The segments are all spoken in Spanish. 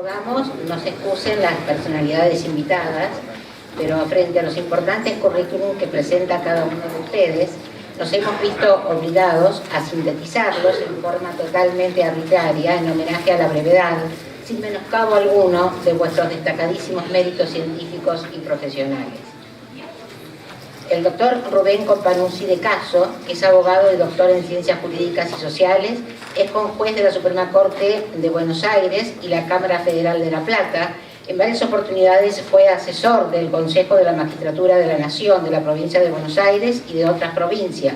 rogamos nos excusen las personalidades invitadas, pero frente a los importantes currículum que presenta cada uno de ustedes, nos hemos visto obligados a sintetizarlos en forma totalmente arbitraria, en homenaje a la brevedad, sin menoscabo alguno de vuestros destacadísimos méritos científicos y profesionales. El doctor Rubén Companuzzi de Caso es abogado y doctor en Ciencias Jurídicas y Sociales, es juez de la Suprema Corte de Buenos Aires y la Cámara Federal de La Plata. En varias oportunidades fue asesor del Consejo de la Magistratura de la Nación de la provincia de Buenos Aires y de otras provincias.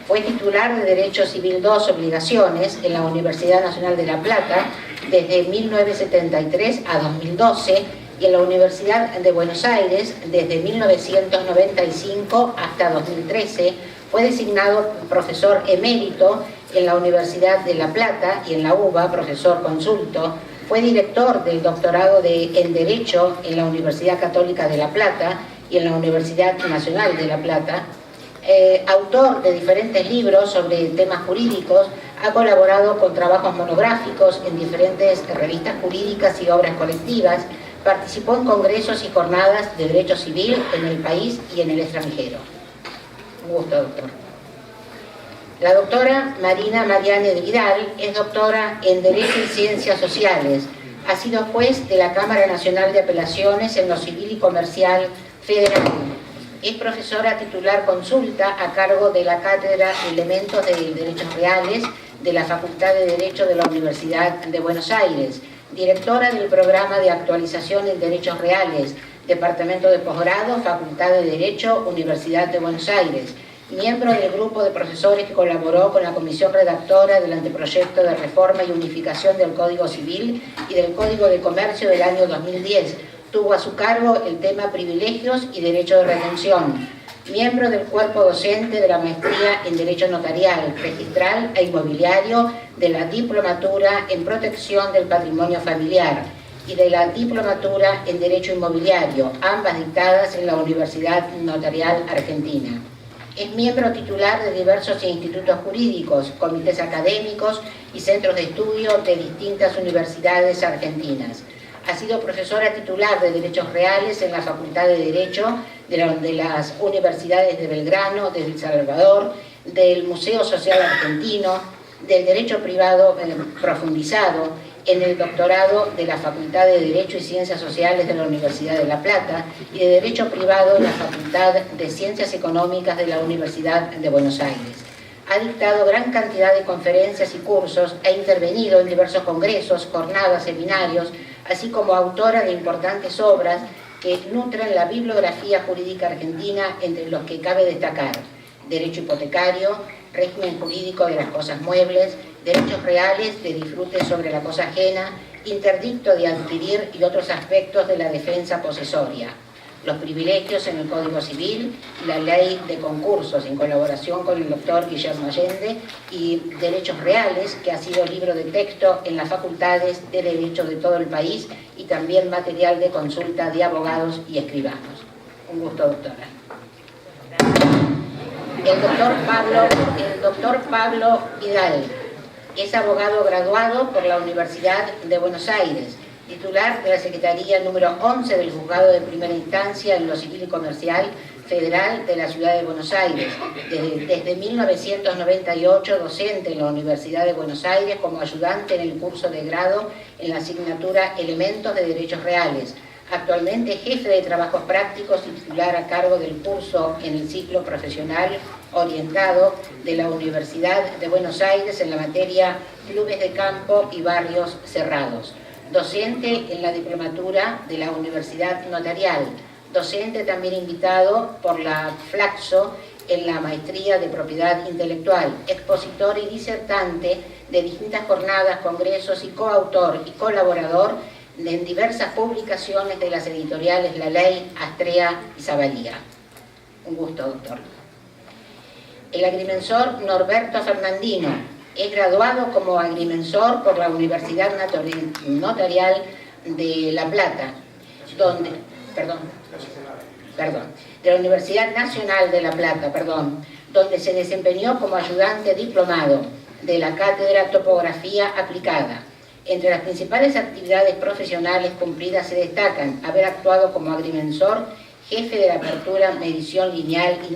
Fue titular de Derecho Civil 2 Obligaciones en la Universidad Nacional de La Plata desde 1973 a 2012 y en la Universidad de Buenos Aires desde 1995 hasta 2013. Fue designado profesor emérito en la Universidad de La Plata y en la UBA, profesor consulto. Fue director del doctorado en Derecho en la Universidad Católica de La Plata y en la Universidad Nacional de La Plata. Autor de diferentes libros sobre temas jurídicos, ha colaborado con trabajos monográficos en diferentes revistas jurídicas y obras colectivas. Participó en congresos y jornadas de derecho civil en el país y en el extranjero. Un gusto, doctor. La doctora Marina Mariane de Vidal es doctora en Derecho y Ciencias Sociales. Ha sido juez de la Cámara Nacional de Apelaciones en lo Civil y Comercial Federal. Es profesora titular consulta a cargo de la Cátedra de Elementos de Derechos Reales de la Facultad de Derecho de la Universidad de Buenos Aires. Directora del Programa de Actualización en Derechos Reales, Departamento de Posgrado, Facultad de Derecho, Universidad de Buenos Aires. Miembro del grupo de profesores que colaboró con la comisión redactora del anteproyecto de reforma y unificación del Código Civil y del Código de Comercio del año 2010. Tuvo a su cargo el tema privilegios y derecho de retención. Miembro del cuerpo docente de la maestría en Derecho Notarial, Registral e Inmobiliario, de la Diplomatura en Protección del Patrimonio Familiar y de la Diplomatura en Derecho Inmobiliario, ambas dictadas en la Universidad Notarial Argentina. Es miembro titular de diversos institutos jurídicos, comités académicos y centros de estudio de distintas universidades argentinas. Ha sido profesora titular de Derechos Reales en la Facultad de Derecho de las Universidades de Belgrano, de El Salvador, del Museo Social Argentino, del Derecho Privado Profundizado, en el doctorado de la Facultad de Derecho y Ciencias Sociales de la Universidad de La Plata y de Derecho Privado en la Facultad de Ciencias Económicas de la Universidad de Buenos Aires. Ha dictado gran cantidad de conferencias y cursos, ha intervenido en diversos congresos, jornadas, seminarios, así como autora de importantes obras que nutren la bibliografía jurídica argentina, entre los que cabe destacar Derecho Hipotecario, Régimen Jurídico de las Cosas Muebles, Derechos Reales de Disfrute sobre la Cosa Ajena, Interdicto de Adquirir y otros aspectos de la defensa posesoria, los privilegios en el Código Civil, la Ley de Concursos en colaboración con el doctor Guillermo Allende y Derechos Reales, que ha sido libro de texto en las facultades de Derecho de todo el país y también material de consulta de abogados y escribanos. Un gusto, doctora. El doctor Pablo Vidal es abogado graduado por la Universidad de Buenos Aires, titular de la Secretaría número 11 del Juzgado de Primera Instancia en lo Civil y Comercial Federal de la Ciudad de Buenos Aires. Desde 1998 docente en la Universidad de Buenos Aires como ayudante en el curso de grado en la asignatura Elementos de Derechos Reales. Actualmente jefe de trabajos prácticos y titular a cargo del curso en el ciclo profesional orientado de la Universidad de Buenos Aires en la materia Clubes de Campo y Barrios Cerrados. Docente en la diplomatura de la Universidad Notarial, docente también invitado por la Flaxo en la maestría de Propiedad Intelectual, expositor y disertante de distintas jornadas, congresos y coautor y colaborador en diversas publicaciones de las editoriales La Ley, Astrea y Zavalía. Un gusto, doctor. El agrimensor Norberto Fernandino es graduado como agrimensor por la Universidad Notarial de La Plata, de la Universidad Nacional de La Plata, donde se desempeñó como ayudante diplomado de la Cátedra Topografía Aplicada. Entre las principales actividades profesionales cumplidas se destacan haber actuado como agrimensor, jefe de la apertura, medición lineal y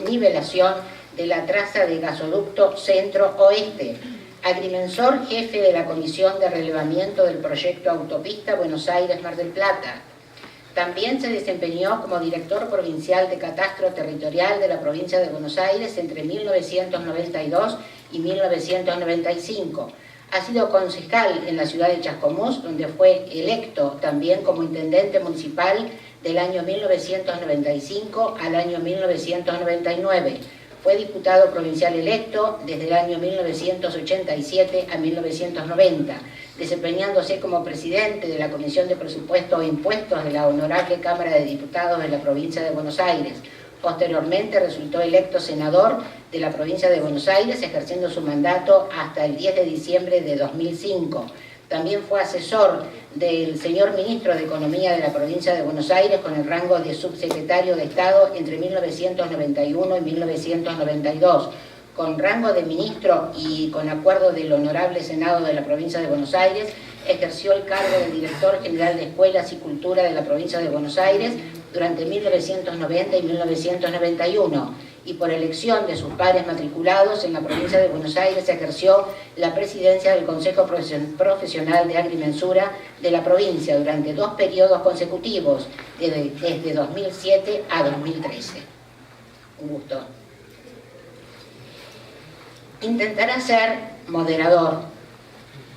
nivelación de la traza de gasoducto centro-oeste, agrimensor, jefe de la comisión de relevamiento del proyecto Autopista Buenos Aires-Mar del Plata. También se desempeñó como director provincial de Catastro Territorial de la provincia de Buenos Aires entre 1992 y 1995. Ha sido concejal en la ciudad de Chascomús, donde fue electo también como intendente municipal del año 1995 al año 1999. Fue diputado provincial electo desde el año 1987 a 1990, desempeñándose como presidente de la Comisión de Presupuesto e Impuestos de la Honorable Cámara de Diputados de la provincia de Buenos Aires. Posteriormente resultó electo senador de la provincia de Buenos Aires, ejerciendo su mandato hasta el 10 de diciembre de 2005. También fue asesor del señor ministro de Economía de la provincia de Buenos Aires con el rango de subsecretario de Estado entre 1991 y 1992. Con rango de ministro y con acuerdo del Honorable Senado de la provincia de Buenos Aires, ejerció el cargo de director general de Escuelas y Cultura de la provincia de Buenos Aires durante 1990 y 1991, y por elección de sus pares matriculados en la provincia de Buenos Aires ejerció la presidencia del Consejo Profesional de Agrimensura de la provincia durante 2 periodos consecutivos, desde 2007 a 2013. Un gusto. Intentará ser moderador,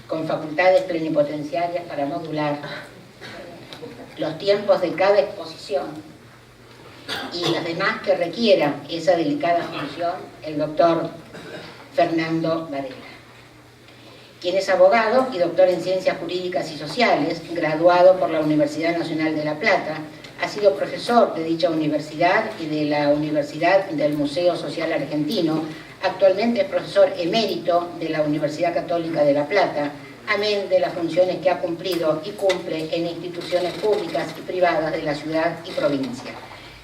con facultades plenipotenciarias para modular los tiempos de cada exposición y las demás que requiera esa delicada función el doctor Fernando Varela, quien es abogado y doctor en Ciencias Jurídicas y Sociales, graduado por la Universidad Nacional de La Plata. Ha sido profesor de dicha universidad y de la Universidad del Museo Social Argentino. Actualmente es profesor emérito de la Universidad Católica de La Plata, amén de las funciones que ha cumplido y cumple en instituciones públicas y privadas de la ciudad y provincia.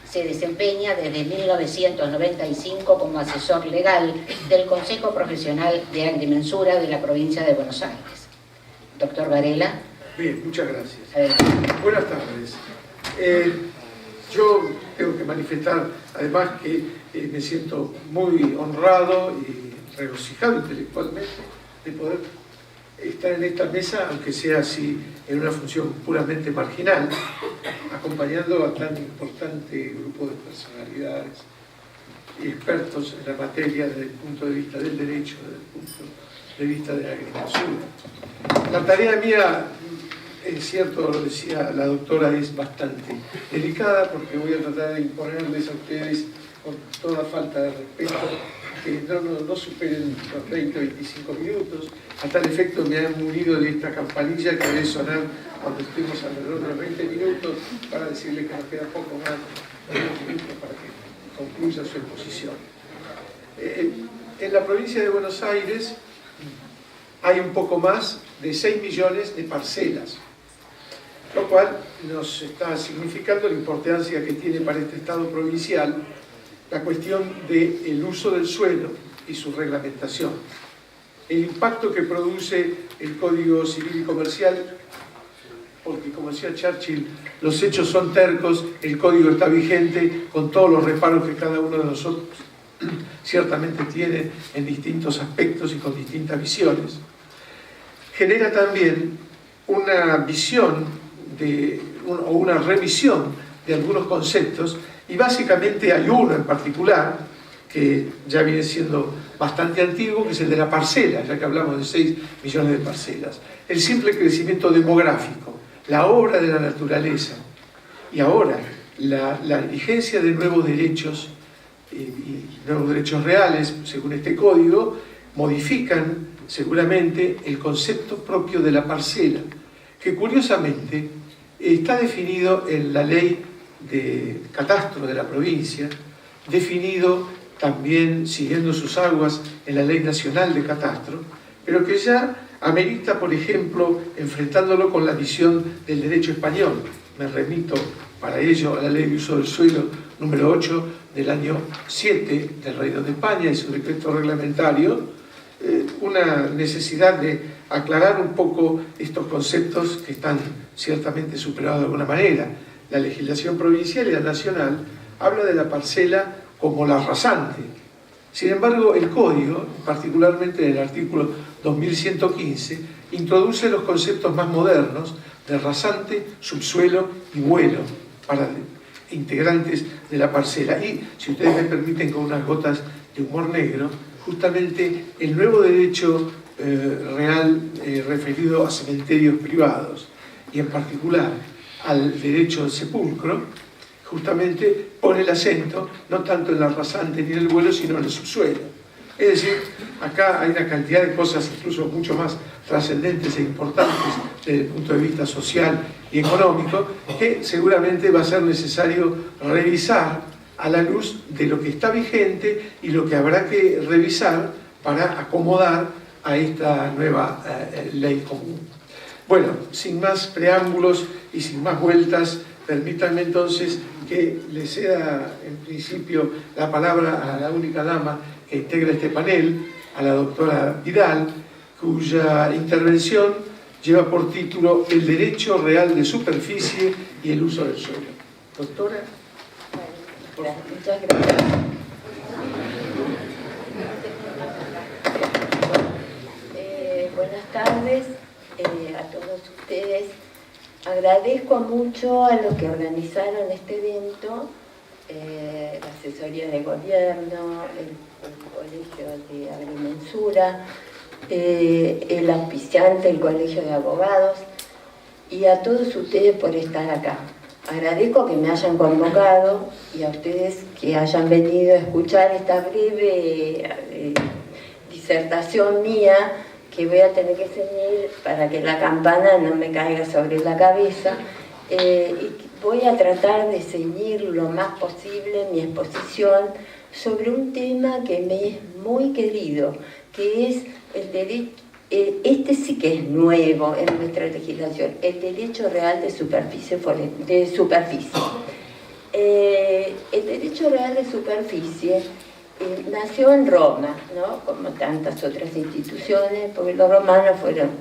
Se desempeña desde 1995 como asesor legal del Consejo Profesional de Agrimensura de la provincia de Buenos Aires. Doctor Varela. Bien, muchas gracias. Buenas tardes. Yo tengo que manifestar además que me siento muy honrado y regocijado intelectualmente de poder estar en esta mesa, aunque sea así en una función puramente marginal, acompañando a tan importante grupo de personalidades y expertos en la materia desde el punto de vista del derecho, desde el punto de vista de la agrimensura. La tarea mía, es cierto, lo decía la doctora, es bastante delicada porque voy a tratar de imponerles a ustedes con toda falta de respeto que no superen los 20-25 minutos. A tal efecto me han munido de esta campanilla que debe sonar cuando estemos alrededor de los 20 minutos para decirle que nos queda poco más de 20 minutos para que concluya su exposición. En la provincia de Buenos Aires hay un poco más de 6 millones de parcelas, lo cual nos está significando la importancia que tiene para este Estado provincial la cuestión del uso del suelo y su reglamentación. El impacto que produce el Código Civil y Comercial, porque como decía Churchill, los hechos son tercos, el Código está vigente con todos los reparos que cada uno de nosotros ciertamente tiene en distintos aspectos y con distintas visiones. Genera también una visión o una revisión de algunos conceptos, y básicamente hay uno en particular que ya viene siendo bastante antiguo, que es el de la parcela, ya que hablamos de 6 millones de parcelas. El simple crecimiento demográfico, la obra de la naturaleza, y ahora la vigencia de nuevos derechos y nuevos derechos reales, según este código, modifican seguramente el concepto propio de la parcela, que curiosamente está definido en la ley de catastro de la provincia, definido también siguiendo sus aguas en la ley nacional de catastro, pero que ya amerita, por ejemplo, enfrentándolo con la visión del derecho español. Me remito para ello a la ley de uso del suelo número 8 del año 7 del Reino de España y su decreto reglamentario, una necesidad de aclarar un poco estos conceptos que están ciertamente superados de alguna manera. La legislación provincial y la nacional habla de la parcela como la rasante. Sin embargo, el Código, particularmente en el artículo 2115, introduce los conceptos más modernos de rasante, subsuelo y vuelo para integrantes de la parcela. Y, si ustedes me permiten, con unas gotas de humor negro, justamente el nuevo derecho real referido a cementerios privados, y en particular al derecho al sepulcro, justamente pone el acento no tanto en la rasante ni en el vuelo, sino en el subsuelo. Es decir, acá hay una cantidad de cosas incluso mucho más trascendentes e importantes desde el punto de vista social y económico, que seguramente va a ser necesario revisar a la luz de lo que está vigente y lo que habrá que revisar para acomodar a esta nueva ley común. Bueno, sin más preámbulos y sin más vueltas, permítanme entonces que le ceda en principio la palabra a la única dama que integra este panel, a la doctora Vidal, cuya intervención lleva por título El derecho real de superficie y el uso del suelo. Doctora. Muchas gracias. Buenas tardes a todos ustedes. Agradezco mucho a los que organizaron este evento, la asesoría de gobierno, el colegio de agrimensura, el auspiciante, el colegio de abogados, y a todos ustedes por estar acá. Agradezco que me hayan convocado y a ustedes que hayan venido a escuchar esta breve disertación mía, que voy a tener que ceñir para que la campana no me caiga sobre la cabeza, y voy a tratar de ceñir lo más posible mi exposición sobre un tema que me es muy querido, que es el derecho, este sí que es nuevo en nuestra legislación, el derecho real de superficie. El derecho real de superficie nació en Roma, ¿no? Como tantas otras instituciones, porque los romanos fueron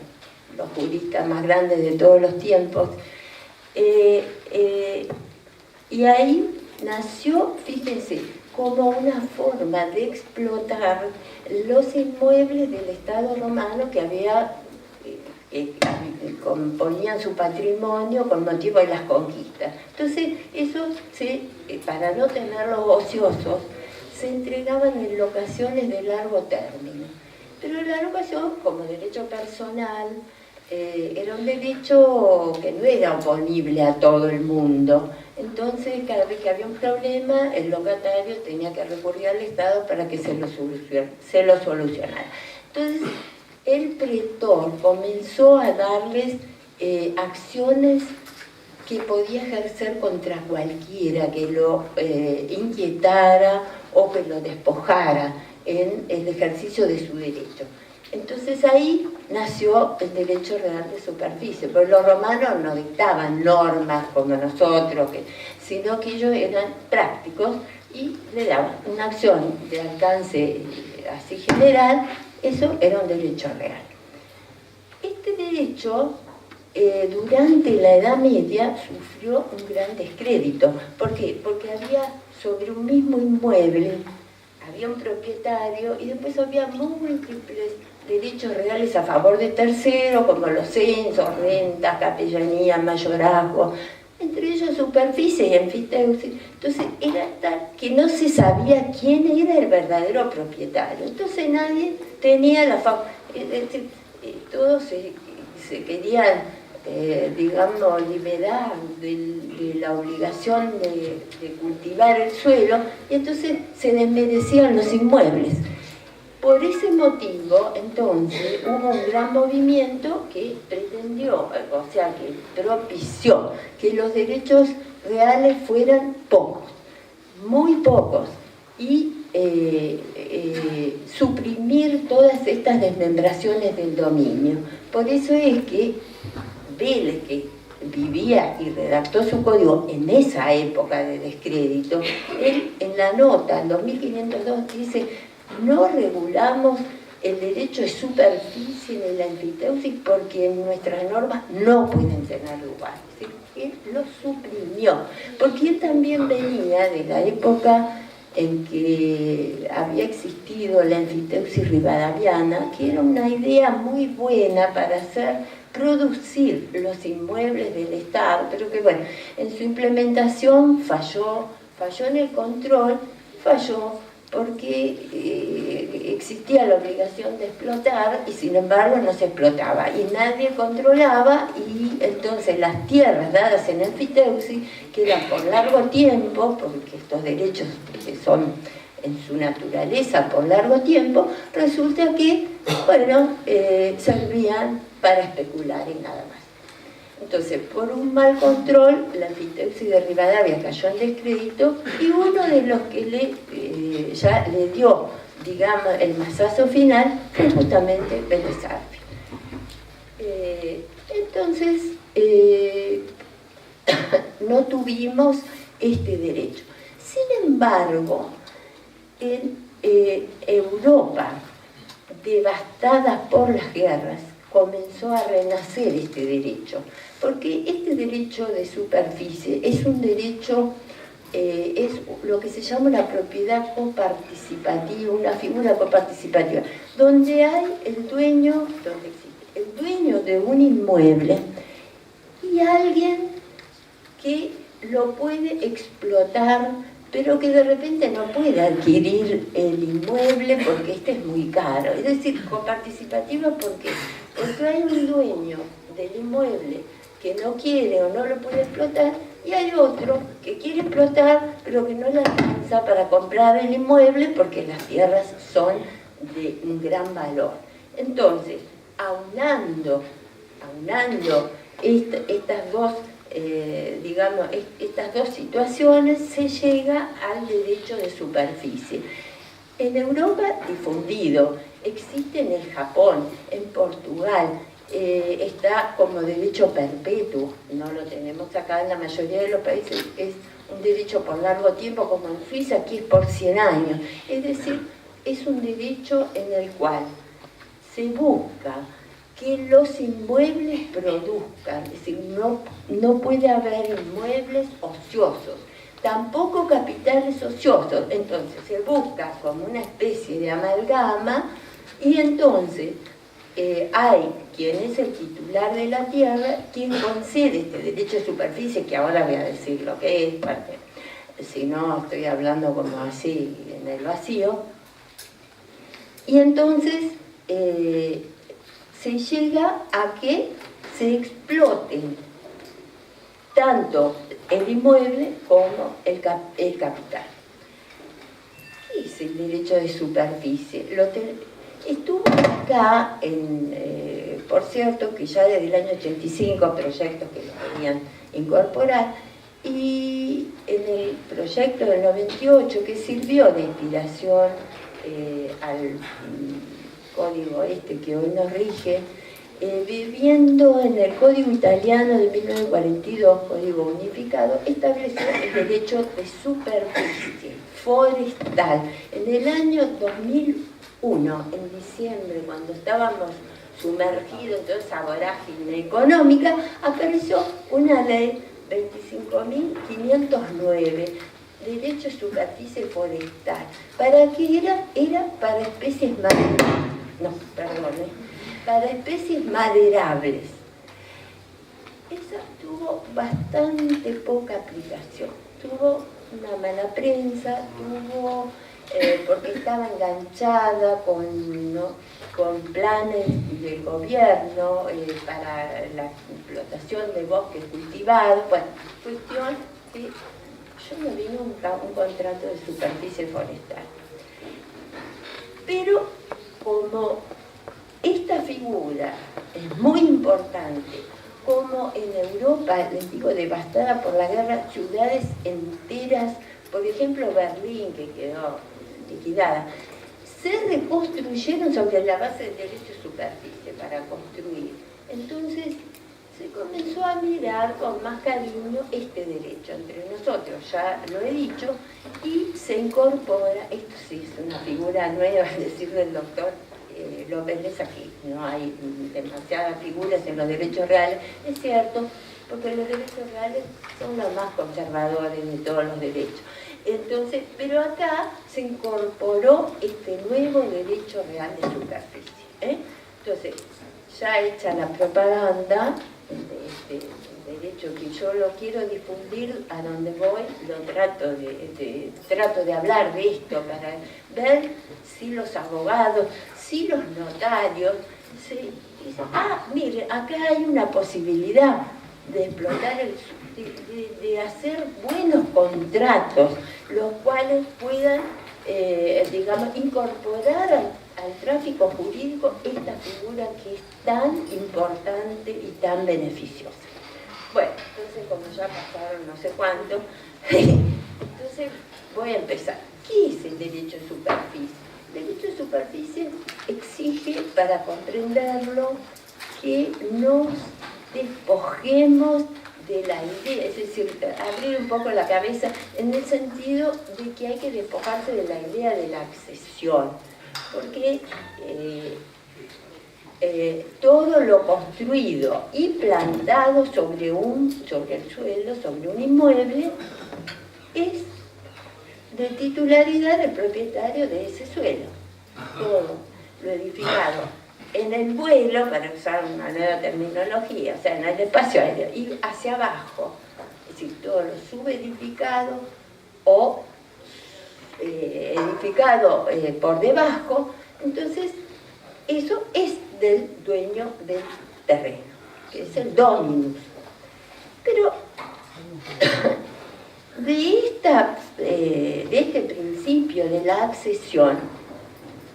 los juristas más grandes de todos los tiempos. Y ahí nació, fíjense, como una forma de explotar los inmuebles del Estado romano que componían su patrimonio con motivo de las conquistas. Entonces, eso para no tenerlos ociosos, se entregaban en locaciones de largo término. Pero la locación, como derecho personal, era un derecho que no era oponible a todo el mundo. Entonces, cada vez que había un problema, el locatario tenía que recurrir al Estado para que se lo solucionara. Entonces, el pretor comenzó a darles acciones que podía ejercer contra cualquiera que lo inquietara o que lo despojara en el ejercicio de su derecho. Entonces ahí nació el derecho real de superficie, porque los romanos no dictaban normas como nosotros, sino que ellos eran prácticos y le daban una acción de alcance así general. Eso era un derecho real. Este derecho durante la Edad Media sufrió un gran descrédito. ¿Por qué? Porque había sobre un mismo inmueble, había un propietario y después había múltiples derechos reales a favor de terceros, como los censos, rentas, capellanía, mayorazgo, entre ellos superficie y enfiteusis. Entonces era tal que no se sabía quién era el verdadero propietario. Entonces nadie tenía la facultad, es decir, todos se querían, digamos, liberar de la obligación de cultivar el suelo, y entonces se desmerecían los inmuebles. Por ese motivo, entonces, hubo un gran movimiento que pretendió, o sea, que propició que los derechos reales fueran pocos, muy pocos, y suprimir todas estas desmembraciones del dominio. Por eso es que Vélez, que vivía y redactó su código en esa época de descrédito, él en la nota, en 2502, dice: no regulamos el derecho de superficie en la enfiteusis porque en nuestras normas no pueden tener lugar. Es decir, él lo suprimió, porque él también venía de la época en que había existido la enfiteusis rivadaviana, que era una idea muy buena para producir los inmuebles del Estado, pero que bueno, en su implementación falló en el control, falló porque existía la obligación de explotar y sin embargo no se explotaba y nadie controlaba, y entonces las tierras dadas en enfiteusis quedan por largo tiempo, porque estos derechos son en su naturaleza por largo tiempo, resulta que, bueno, servían para especular y nada más. Entonces, por un mal control, la enfiteusis de Rivadavia cayó en descrédito y uno de los que ya le dio, digamos, el mazazo final fue justamente Vélez Sarsfield. Entonces, no tuvimos este derecho. Sin embargo, en Europa, devastada por las guerras, comenzó a renacer este derecho, porque este derecho de superficie es un derecho, es lo que se llama una propiedad coparticipativa, una figura coparticipativa, donde hay el dueño de un inmueble y alguien que lo puede explotar, pero que de repente no puede adquirir el inmueble porque este es muy caro. Es decir, coparticipativa, ¿por qué? Porque hay un dueño del inmueble que no quiere o no lo puede explotar, y hay otro que quiere explotar, pero que no le alcanza para comprar el inmueble porque las tierras son de un gran valor. Entonces, aunando estas dos estas dos situaciones, se llega al derecho de superficie. En Europa difundido, existe en el Japón, en Portugal, está como derecho perpetuo, no lo tenemos acá en la mayoría de los países, es un derecho por largo tiempo, como en Suiza, aquí es por 100 años. Es decir, es un derecho en el cual se busca que los inmuebles produzcan, es decir, no puede haber inmuebles ociosos, tampoco capitales ociosos. Entonces se busca como una especie de amalgama, y entonces hay quien es el titular de la tierra, quien concede este derecho de superficie, que ahora voy a decir lo que es, porque si no estoy hablando como así en el vacío, y entonces se llega a que se exploten tanto el inmueble como el capital. ¿Qué es el derecho de superficie? Estuvo acá, por cierto, que ya desde el año 85 proyectos que lo querían incorporar, y en el proyecto del 98, que sirvió de inspiración al código que hoy nos rige, viviendo en el Código Italiano de 1942, Código Unificado, estableció el derecho de superficie forestal. En el año 2001, en diciembre, cuando estábamos sumergidos en toda esa vorágine económica, apareció una ley 25.509, derecho de superficie forestal. ¿Para qué era? Era para especies para especies maderables. Esa tuvo bastante poca aplicación, tuvo una mala prensa, porque estaba enganchada con planes del gobierno para la explotación de bosques cultivados. Bueno, cuestión que yo no vi nunca un contrato de superficie forestal. Pero como esta figura es muy importante, como en Europa, les digo, devastada por la guerra, ciudades enteras, por ejemplo Berlín, que quedó liquidada, se reconstruyeron sobre la base del derecho de superficie para construir. Entonces se comenzó a mirar con más cariño este derecho entre nosotros, ya lo he dicho, y se incorpora, esto sí es una figura nueva, es decir, del doctor López de Saqui, no hay demasiadas figuras en los derechos reales, es cierto, porque los derechos reales son los más conservadores de todos los derechos. Entonces, pero acá se incorporó este nuevo derecho real de superficie. Entonces, ya hecha la propaganda, este derecho que yo lo quiero difundir a donde voy, trato de hablar de esto para ver si los abogados, si los notarios, dicen, mire, acá hay una posibilidad de explotar, de hacer buenos contratos, los cuales puedan, digamos, incorporar al tráfico jurídico esta figura que es tan importante y tan beneficiosa. Bueno, entonces como ya pasaron no sé cuánto, entonces voy a empezar. ¿Qué es el derecho de superficie? El derecho de superficie exige, para comprenderlo, que nos despojemos de la idea, es decir, abrir un poco la cabeza en el sentido de que hay que despojarse de la idea de la accesión, porque todo lo construido y plantado sobre el suelo, sobre un inmueble, es de titularidad del propietario de ese suelo. Todo lo edificado en el vuelo, para usar una nueva terminología, o sea, en el espacio aéreo, y hacia abajo, es decir, todo lo subedificado o edificado por debajo, entonces eso es del dueño del terreno, que es el dominus. Pero de este principio de la accesión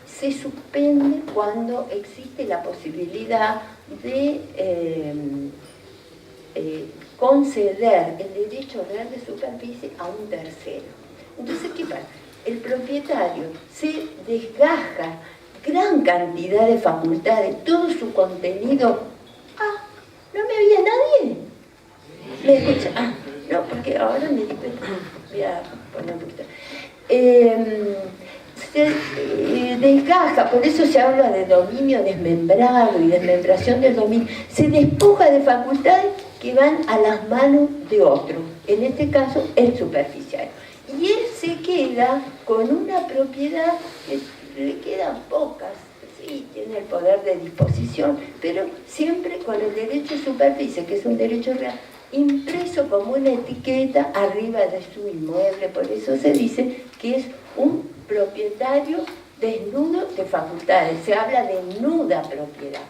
se suspende cuando existe la posibilidad de conceder el derecho real de superficie a un tercero. Entonces, ¿qué pasa? El propietario se desgaja gran cantidad de facultades, todo su contenido. ¿No me había nadie? ¿Me escucha? No, porque ahora me di cuenta. Voy a poner un poquito. Se desgaja, por eso se habla de dominio desmembrado y desmembración del dominio. Se despoja de facultades que van a las manos de otro, en este caso el superficial. Y él se queda con una propiedad que le quedan pocas, sí, tiene el poder de disposición, pero siempre con el derecho de superficie, que es un derecho real, impreso como una etiqueta arriba de su inmueble. Por eso se dice que es un propietario desnudo de facultades. Se habla de nuda propiedad,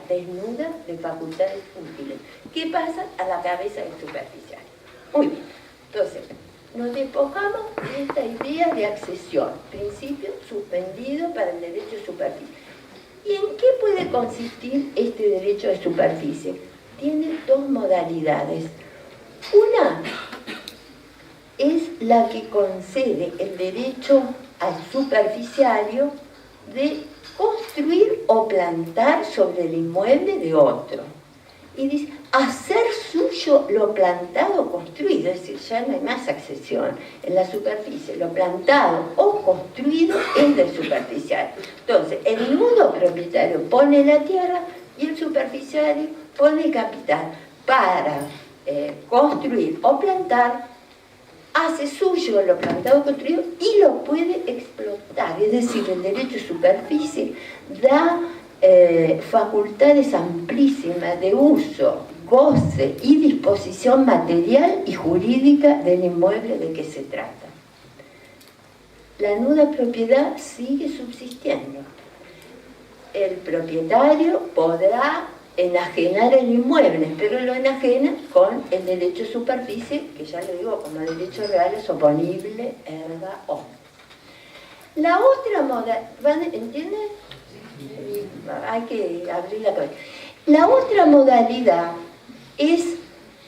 desnuda de facultades útiles. ¿Qué pasa a la cabeza del superficial? Muy bien, entonces nos despojamos de esta idea de accesión, principio suspendido para el derecho de superficie. ¿Y en qué puede consistir este derecho de superficie? Tiene dos modalidades. Una es la que concede el derecho al superficiario de construir o plantar sobre el inmueble de otro. Y dice, hacer suyo lo plantado o construido, es decir, ya no hay más accesión en la superficie, lo plantado o construido es del superficial. Entonces, el nudo propietario pone la tierra y el superficiario pone el capital para construir o plantar, hace suyo lo plantado o construido y lo puede explotar, es decir, el derecho de superficie da facultades amplísimas de uso, goce y disposición material y jurídica del inmueble de que se trata. La nuda propiedad sigue subsistiendo. El propietario podrá enajenar el inmueble, pero lo enajena con el derecho de superficie, que ya lo digo, como derecho real es oponible erga omnes. La otra modalidad, ¿entienden? Hay que abrir la cabeza. La otra modalidad es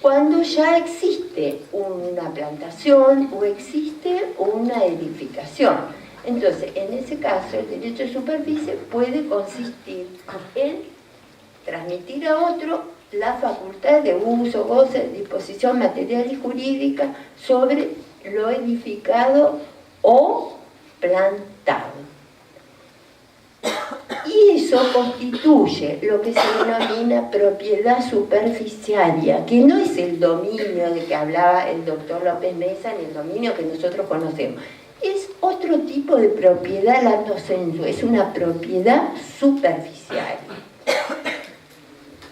cuando ya existe una plantación o existe una edificación. Entonces, en ese caso, el derecho de superficie puede consistir en transmitir a otro la facultad de uso, goce, disposición material y jurídica sobre lo edificado o plantado. Y Y eso constituye lo que se denomina propiedad superficiaria, que no es el dominio de que hablaba el doctor López Mesa, ni el dominio que nosotros conocemos. Es otro tipo de propiedad lato sensu, es una propiedad superficiaria.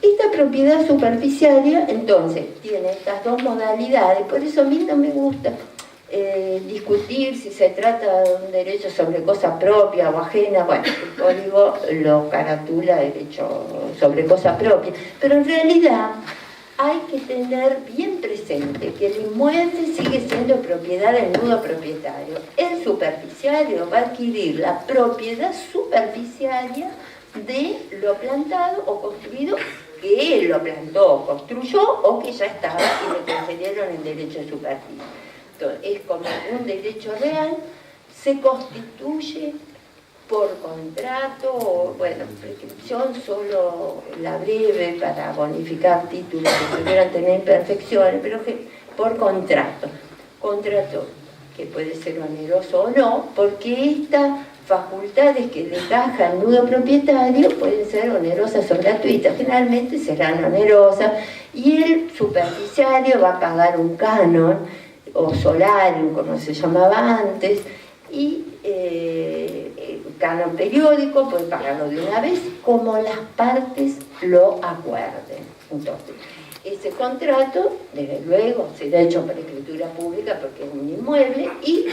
Esta propiedad superficiaria, entonces, tiene estas dos modalidades, por eso a mí no me gusta discutir si se trata de un derecho sobre cosa propia o ajena. Bueno, el código lo caratula derecho sobre cosa propia, pero en realidad hay que tener bien presente que el inmueble sigue siendo propiedad del nudo propietario. El superficiario va a adquirir la propiedad superficiaria de lo plantado o construido, que él lo plantó o construyó o que ya estaba y le concedieron el derecho de superficie. Entonces, es como un derecho real, se constituye por contrato, o, bueno, prescripción solo la breve para bonificar títulos que pudieran tener imperfecciones, pero que por contrato que puede ser oneroso o no, porque estas facultades que desgaja el nudo propietario pueden ser onerosas o gratuitas, generalmente serán onerosas, y el superficiario va a pagar un canon o solarium, como se llamaba antes, y canon periódico, puede pagarlo de una vez, como las partes lo acuerden. Entonces, ese contrato, desde luego, será hecho por escritura pública porque es un inmueble y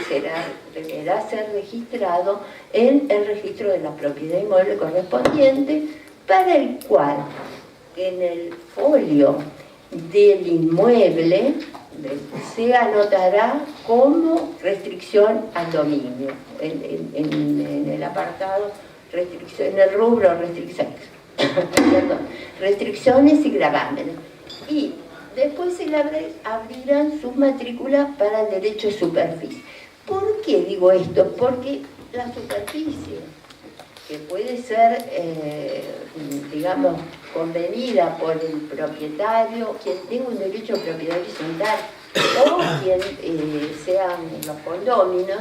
deberá ser registrado en el registro de la propiedad inmueble correspondiente, para el cual en el folio del inmueble se anotará como restricción al dominio, en el apartado, en el rubro restricciones y gravámenes. Y después se le abrirán sus matrículas para el derecho de superficie. ¿Por qué digo esto? Porque la superficie, que puede ser, digamos, convenida por el propietario, quien tenga un derecho de propiedad horizontal, o quien sean los condóminos,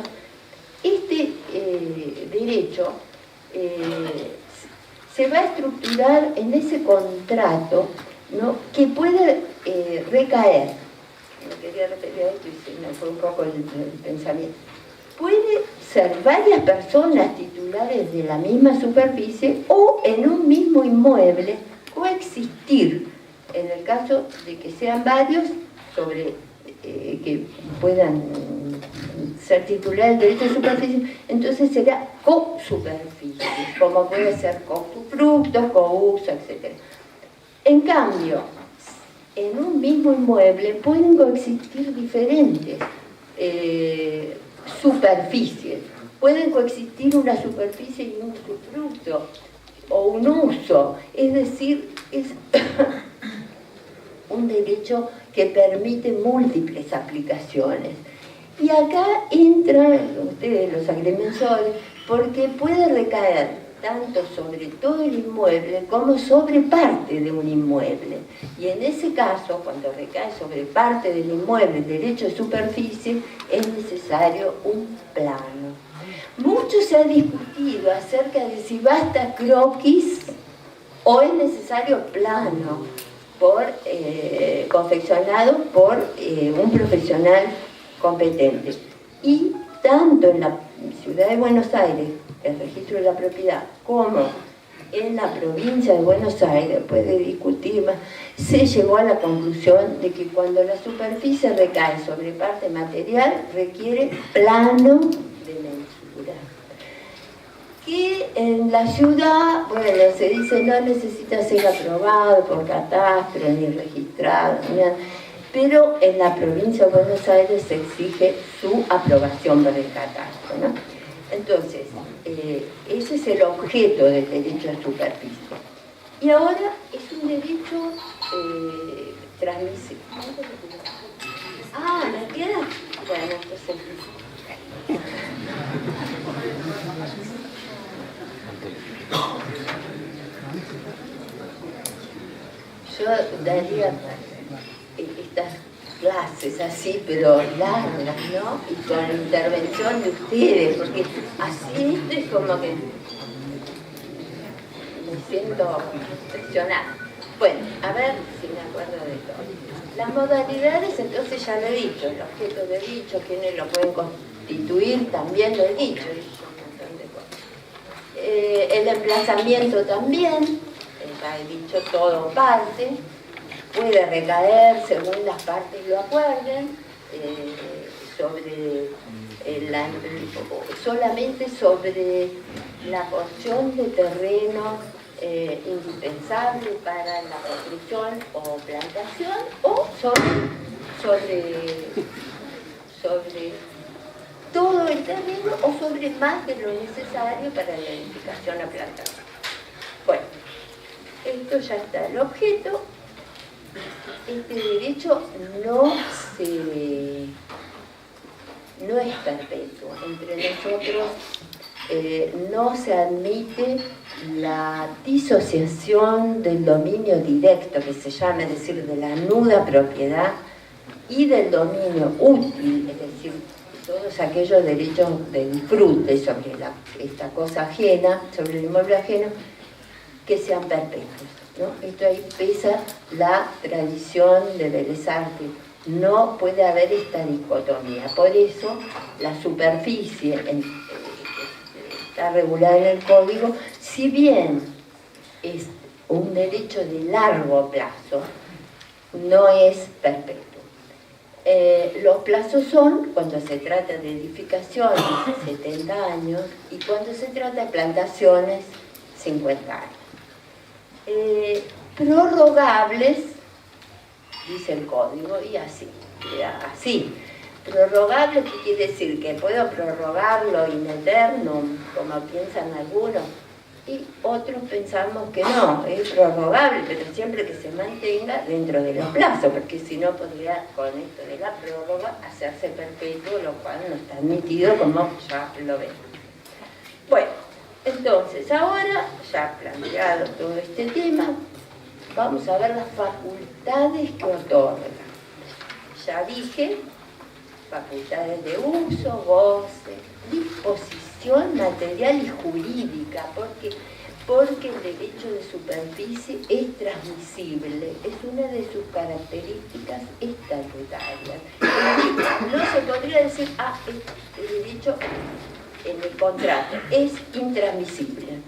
este derecho se va a estructurar en ese contrato, ¿no?, que puede recaer. No quería referir a esto y se me fue un poco el pensamiento. Puede ser varias personas titulares de la misma superficie o en un mismo inmueble coexistir, en el caso de que sean varios que puedan ser titulares del derecho de superficie, entonces será co-superficie, como puede ser co-usufructo, co-uso, etc. En cambio, en un mismo inmueble pueden coexistir diferentes superficies. Pueden coexistir una superficie y un usufructo o un uso, es decir, es un derecho que permite múltiples aplicaciones. Y acá entran ustedes los agrimensores, porque puede recaer tanto sobre todo el inmueble como sobre parte de un inmueble. Y en ese caso, cuando recae sobre parte del inmueble el derecho de superficie, es necesario un plano. Mucho se ha discutido acerca de si basta croquis o es necesario plano confeccionado por un profesional competente. Y tanto en la ciudad de Buenos Aires, el registro de la propiedad, como en la provincia de Buenos Aires, puede discutir más, se llegó a la conclusión de que cuando la superficie recae sobre parte material, requiere plano de mensura. Que en la ciudad, bueno, se dice no necesita ser aprobado por catastro, ni registrado, ni nada, pero en la provincia de Buenos Aires se exige su aprobación por el catastro, ¿no? Entonces, ese es el objeto del derecho a superficie. Y ahora es un derecho transmisible. Ah, ¿me queda? Bueno, entonces... Yo daría estas clases así, pero largas, ¿no? Y con intervención de ustedes, porque así esto es como que... siento impresionada. Bueno, a ver si me acuerdo de todo. Las modalidades, entonces ya lo he dicho, el objeto de dicho, quiénes lo pueden constituir, también lo he dicho, un montón de cosas. El emplazamiento también, ya he dicho todo parte, puede recaer según las partes lo acuerden, solamente sobre la porción de terreno indispensable para la construcción o plantación, o sobre todo el terreno, o sobre más de lo necesario para la edificación o plantación. Bueno, esto ya está. El objeto, este derecho no es perpetuo. Entre nosotros no se admite la disociación del dominio directo, que se llama, es decir, de la nuda propiedad, y del dominio útil, es decir, todos aquellos derechos de disfrute sobre esta cosa ajena, sobre el inmueble ajeno, que sean perpetuos, ¿no? Esto ahí pesa la tradición de Vélez Arfield. No puede haber esta dicotomía. Por eso la superficie está regulada en el código, si bien es un derecho de largo plazo, no es perpetuo. Los plazos son, cuando se trata de edificaciones, 70 años, y cuando se trata de plantaciones, 50 años. Prorrogables, dice el código, y así. Prorrogable, ¿qué quiere decir? Que puedo prorrogarlo in eternum, como piensan algunos, y otros pensamos que no, es prorrogable, pero siempre que se mantenga dentro de los plazos, porque si no podría, con esto de la prórroga, hacerse perpetuo, lo cual no está admitido, como ya lo ven. Bueno, entonces ahora, ya planteado todo este tema, vamos a ver las facultades que otorga. Ya dije, facultades de uso, goce, disposición material y jurídica, porque el derecho de superficie es transmisible, es una de sus características estatutarias. No se podría decir, el derecho en el contrato es intransmisible.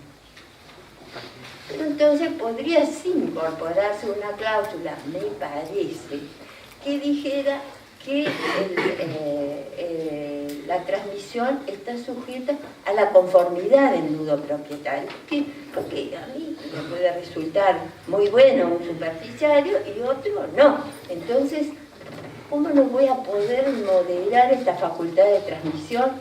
Pero entonces podría sí incorporarse una cláusula, me parece, que dijera que la transmisión está sujeta a la conformidad del nudo propietario, porque a mí me puede resultar muy bueno un superficiario y otro no. Entonces, ¿cómo no voy a poder moderar esta facultad de transmisión?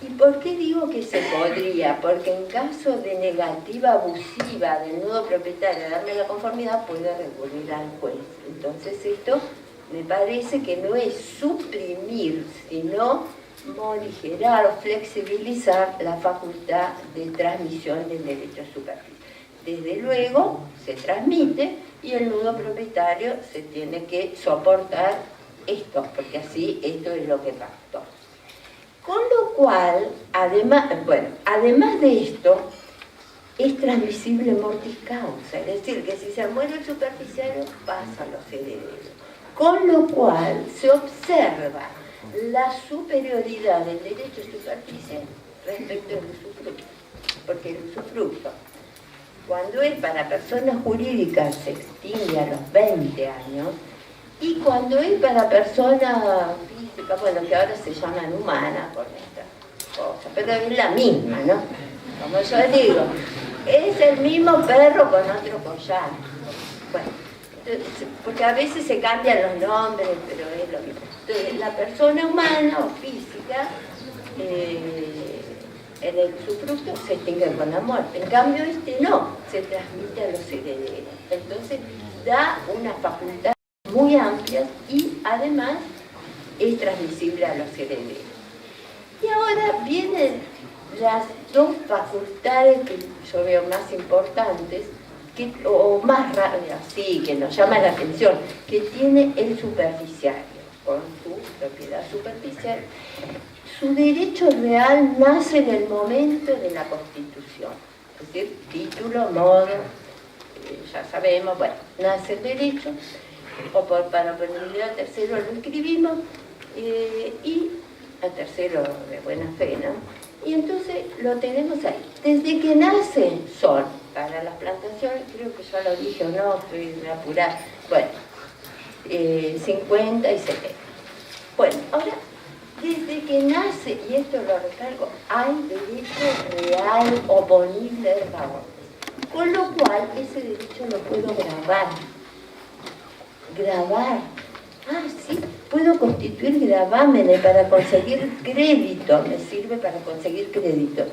¿Y por qué digo que se podría? Porque en caso de negativa abusiva del nudo propietario a darme la conformidad, puede recurrir al juez. Entonces esto me parece que no es suprimir, sino morigerar o flexibilizar la facultad de transmisión del derecho a superficie. Desde luego se transmite y el nudo propietario se tiene que soportar esto, porque así esto es lo que pactó. Con lo cual, además de esto, es transmisible mortis causa, es decir, que si se muere el superficiario, pasan los herederos. Con lo cual, se observa la superioridad del derecho a superficie respecto al usufructo. Porque el usufructo, cuando es para personas jurídicas, se extingue a los 20 años, y cuando es para personas físicas, bueno, que ahora se llaman humanas por esta cosa, pero es la misma, ¿no? Como yo digo, es el mismo perro con otro collar. Bueno, entonces, porque a veces se cambian los nombres, pero es lo mismo. Entonces, la persona humana o física, en el usufructo se extingue con la muerte. En cambio, este no, se transmite a los herederos. Entonces, da una facultad muy amplia y además es transmisible a los herederos. Y ahora vienen las dos facultades que yo veo más importantes, o más raras, sí, que nos llaman la atención, que tiene el superficiario, con su propiedad superficial. Su derecho real nace en el momento de la Constitución. Es decir, título, modo, ya sabemos, bueno, nace el derecho, o para ponerle a tercero lo escribimos, y a tercero de buena fe, ¿no? Y entonces lo tenemos ahí. Desde que nace son, para las plantaciones, creo que ya lo dije o no, estoy apurada, bueno, 50 y 70. Bueno, ahora, desde que nace, y esto lo recalco, hay derecho real oponible de favor. Con lo cual, ese derecho lo puedo grabar. Grabar. Ah, sí, puedo constituir gravámenes para conseguir crédito, me sirve para conseguir crédito.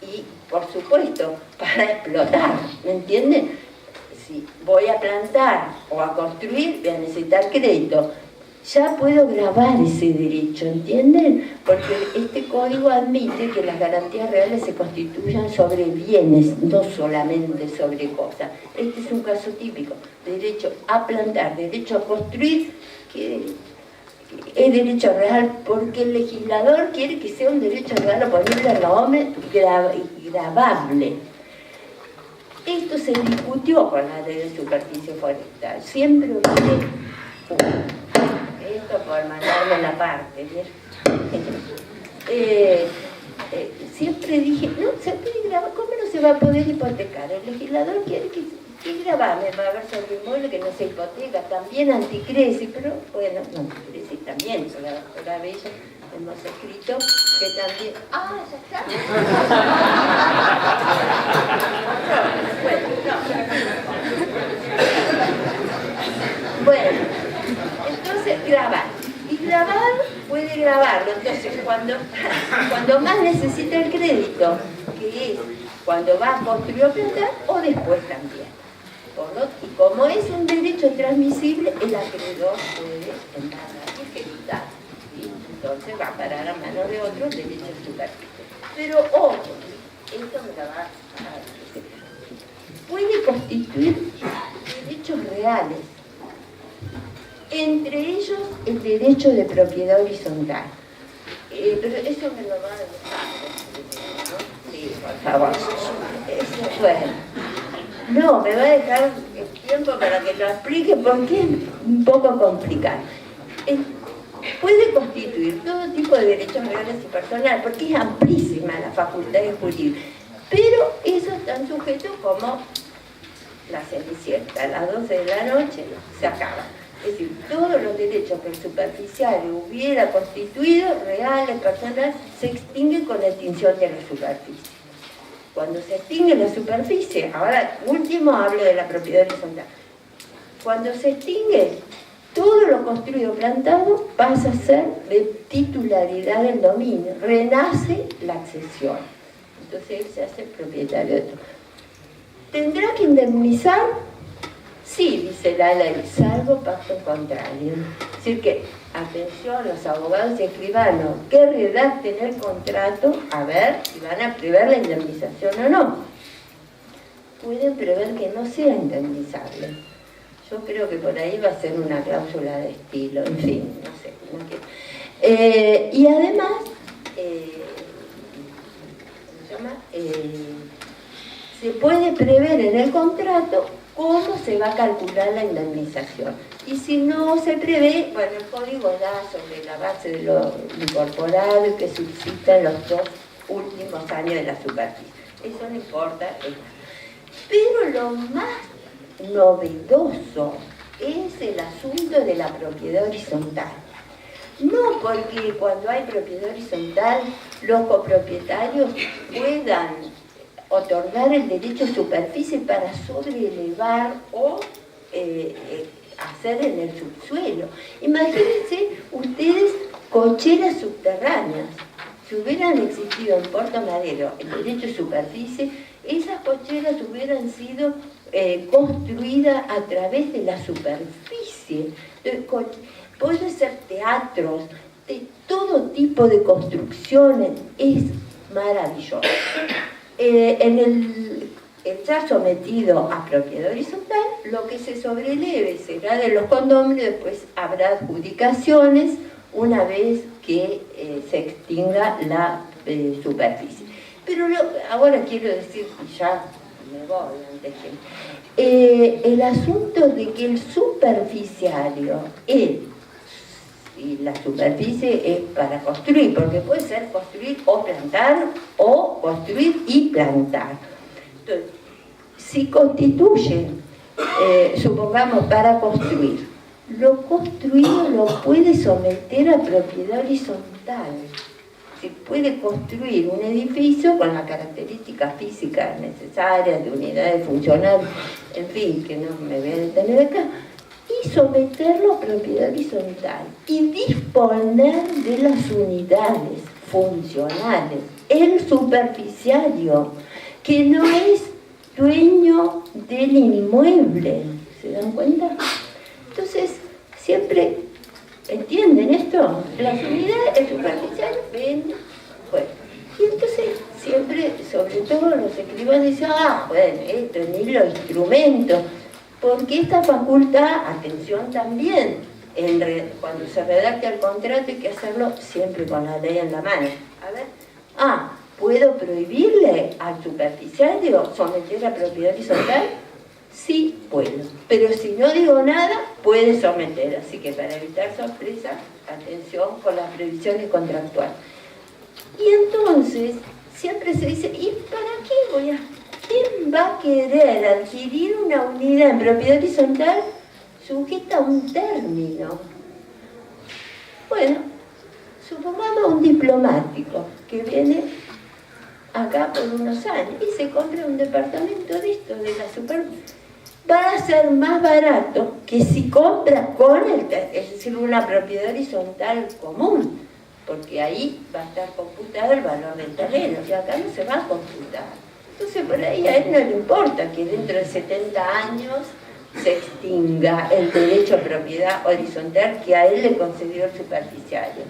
Y, por supuesto, para explotar, ¿me entienden? Si voy a plantar o a construir, voy a necesitar crédito. Ya puedo grabar ese derecho, ¿entienden? Porque este código admite que las garantías reales se constituyan sobre bienes, no solamente sobre cosas. Este es un caso típico. Derecho a plantar, derecho a construir, que es derecho real porque el legislador quiere que sea un derecho real oponible al nombre grabable. Esto se discutió con la ley de superficie forestal. Siempre olvidé esto por mandarme la parte, siempre dije, no, se puede grabar, ¿cómo no se va a poder hipotecar? El legislador quiere que grabame, va a haber sobre inmueble que no se hipoteca, también anticresis, pero bueno, no, anticresis también, por la doctora Bella hemos escrito que también... ¡Ah, ya está! Bueno, entonces grabar. Y grabar puede grabarlo, entonces cuando más necesita el crédito, que es cuando va a construir o plantar, o después también. Y como es un derecho transmisible, el acreedor puede embargar y ejecutar. Entonces va a parar a manos de otro el derecho de superficie. Pero ojo, esto me la va a decir. Puede constituir derechos reales. Entre ellos, el derecho de propiedad horizontal. Pero eso me lo va a dejar, ¿no? Sí, por favor. Eso, bueno. No, me va a dejar el tiempo para que lo explique porque es un poco complicado. Puede constituir todo tipo de derechos reales y personales, porque es amplísima la facultad de jurídica. Pero esos están sujetos como la cenicienta, a las 12 de la noche se acaba. Es decir, todos los derechos que el superficiario hubiera constituido, reales, personales, se extinguen con la extinción de la superficie. Cuando se extingue la superficie, ahora último hablo de la propiedad horizontal. Cuando se extingue, todo lo construido plantado pasa a ser de titularidad del dominio, renace la accesión. Entonces él se hace propietario de todo. ¿Tendrá que indemnizar? Sí, dice la ley, salvo pacto contrario. Es decir que, atención, los abogados y escribanos que redacten el contrato, a ver si van a prever la indemnización o no. Pueden prever que no sea indemnizable. Yo creo que por ahí va a ser una cláusula de estilo, en fin, no sé. No quiero. Y además, ¿cómo se llama? Se puede prever en el contrato cómo se va a calcular la indemnización. Y si no se prevé, bueno, el código da sobre la base de lo incorporado y que subsista en los 2 últimos años de la superficie. Eso no importa. Pero lo más novedoso es el asunto de la propiedad horizontal. No porque cuando hay propiedad horizontal los copropietarios puedan otorgar el derecho de superficie para sobreelevar o hacer en el subsuelo. Imagínense ustedes cocheras subterráneas. Si hubieran existido en Puerto Madero el derecho de superficie, esas cocheras hubieran sido construidas a través de la superficie. Pueden ser teatros, de todo tipo de construcciones, es maravilloso. En el ya sometido a propiedad horizontal, lo que se sobreleve será de los condóminos, después habrá adjudicaciones una vez que se extinga la superficie. Pero ahora quiero decir, ya me voy antes que... el asunto de que el superficiario es, y la superficie es para construir, porque puede ser construir o plantar, o construir y plantar. Entonces, si constituyen, supongamos, para construir, lo construido lo puede someter a propiedad horizontal. Se puede construir un edificio con las características físicas necesarias, de unidades funcionales, en fin, que no me voy a detener acá, y someterlo a propiedad horizontal y disponer de las unidades funcionales. El superficiario, que no es dueño del inmueble, ¿se dan cuenta? Entonces, siempre, ¿entienden esto? Las unidades, el superficial, ven, bueno. Y entonces, siempre, sobre todo los escribanos dicen, bueno, esto ni los instrumentos, porque esta facultad, atención también, cuando se redacta el contrato hay que hacerlo siempre con la ley en la mano. A ver, ¿puedo prohibirle al superficiario someter a propiedad horizontal? Sí, puedo. Pero si no digo nada, puede someter. Así que para evitar sorpresa, atención con las previsiones contractuales. Y entonces, siempre se dice, ¿y para qué voy a...? ¿Quién va a querer adquirir una unidad en propiedad horizontal sujeta a un término? Bueno, supongamos un diplomático que viene acá por unos años y se compra un departamento de esto, de la super... Va a ser más barato que si compra con es decir, una propiedad horizontal común, porque ahí va a estar computado el valor del terreno, y acá no se va a computar. Entonces por ahí a él no le importa que dentro de 70 años se extinga el derecho a propiedad horizontal que a él le concedió el superficiario,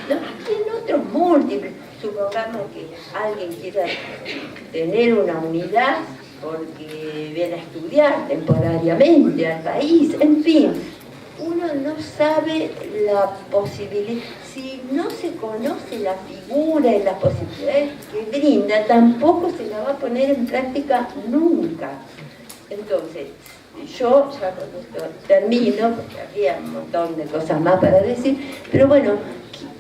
¿no? Y en otros múltiples, supongamos que alguien quiera tener una unidad porque viene a estudiar temporariamente al país, en fin, uno no sabe la posibilidad, si no se conoce la figura y las posibilidades que brinda, tampoco se la va a poner en práctica nunca. Entonces, yo ya con esto termino, porque había un montón de cosas más para decir, pero bueno,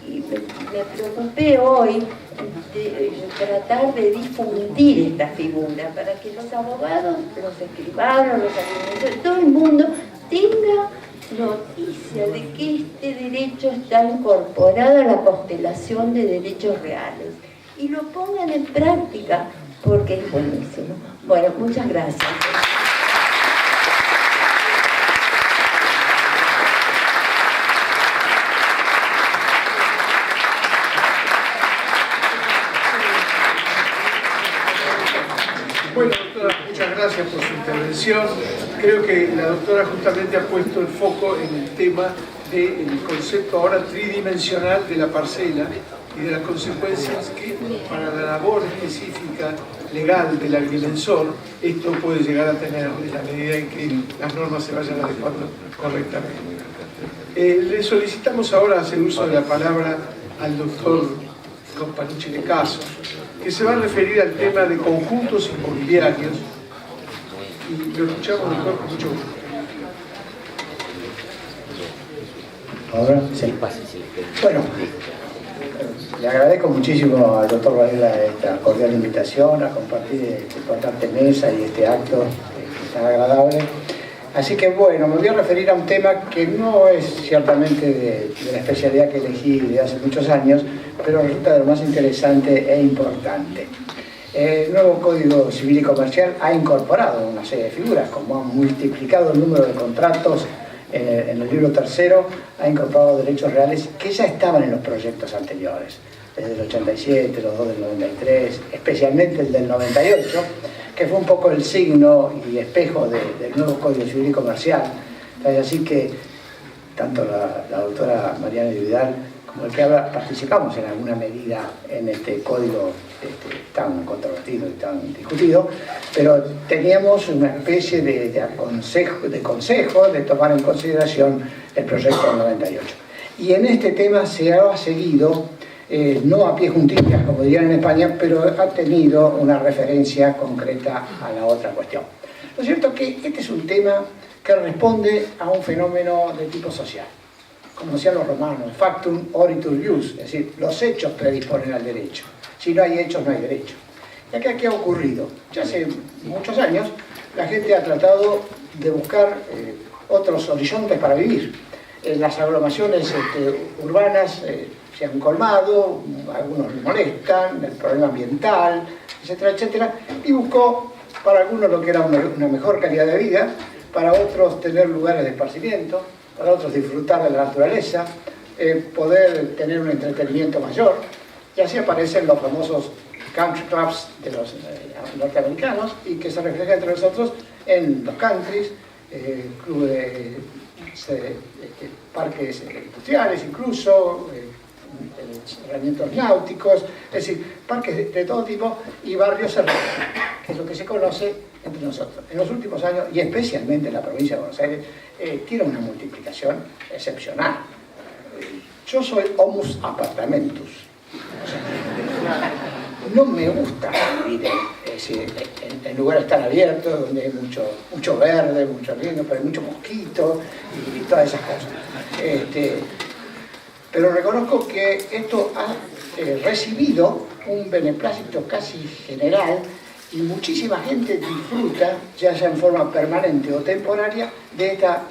me preocupé hoy de tratar de difundir esta figura para que los abogados, los escribanos, los administradores, todo el mundo tenga noticia de que este derecho está incorporado a la constelación de derechos reales y lo pongan en práctica porque es buenísimo. Bueno, muchas gracias. Bueno, doctora, muchas gracias por su intervención. Creo que la doctora justamente ha puesto el foco en el tema del concepto ahora tridimensional de la parcela y de las consecuencias que para la labor específica legal del agrimensor esto puede llegar a tener en la medida en que las normas se vayan adecuando correctamente. Le solicitamos ahora hacer uso de la palabra al doctor Companucci de Caso, que se va a referir al tema de conjuntos inmobiliarios y lo escuchamos después con mucho gusto. Ahora sí. Bueno, le agradezco muchísimo al doctor Varela esta cordial invitación a compartir esta importante mesa y este acto tan agradable. Así que bueno, me voy a referir a un tema que no es ciertamente de la especialidad que elegí de hace muchos años, pero resulta de lo más interesante e importante. El nuevo Código Civil y Comercial ha incorporado una serie de figuras, como ha multiplicado el número de contratos en el libro tercero, ha incorporado derechos reales que ya estaban en los proyectos anteriores, desde el 87, los dos del 93, especialmente el del 98, que fue un poco el signo y espejo del nuevo Código Civil y Comercial. Así que tanto la doctora Mariana Vidal como el que habla participamos en alguna medida en este código tan controvertido y tan discutido, pero teníamos una especie de consejo de tomar en consideración el proyecto del 98. Y en este tema se ha seguido no a pie juntillas, como dirían en España, pero ha tenido una referencia concreta a la otra cuestión. Lo cierto es que este es un tema que responde a un fenómeno de tipo social. Como decían los romanos, factum oritur ius, es decir, los hechos predisponen al derecho. Si no hay hechos, no hay derecho. ¿Y acá qué ha ocurrido? Ya hace muchos años la gente ha tratado de buscar otros horizontes para vivir. Las aglomeraciones urbanas se han colmado, algunos les molestan, el problema ambiental, etcétera, etcétera, y buscó para algunos lo que era una mejor calidad de vida, para otros tener lugares de esparcimiento, para otros disfrutar de la naturaleza, poder tener un entretenimiento mayor, y así aparecen los famosos country clubs de los norteamericanos, y que se refleja entre nosotros en los countries, clubes, parques industriales incluso, entrenamientos náuticos, es decir, parques de todo tipo y barrios cerrados, que es lo que se conoce entre nosotros. En los últimos años, y especialmente en la provincia de Buenos Aires, tiene una multiplicación excepcional. Yo soy homus apartamentus. O sea, no me gusta vivir en lugares tan abiertos, donde hay mucho verde, mucho lindo, pero hay mucho mosquito y todas esas cosas. Pero reconozco que esto ha recibido un beneplácito casi general y muchísima gente disfruta, ya sea en forma permanente o temporaria, de esta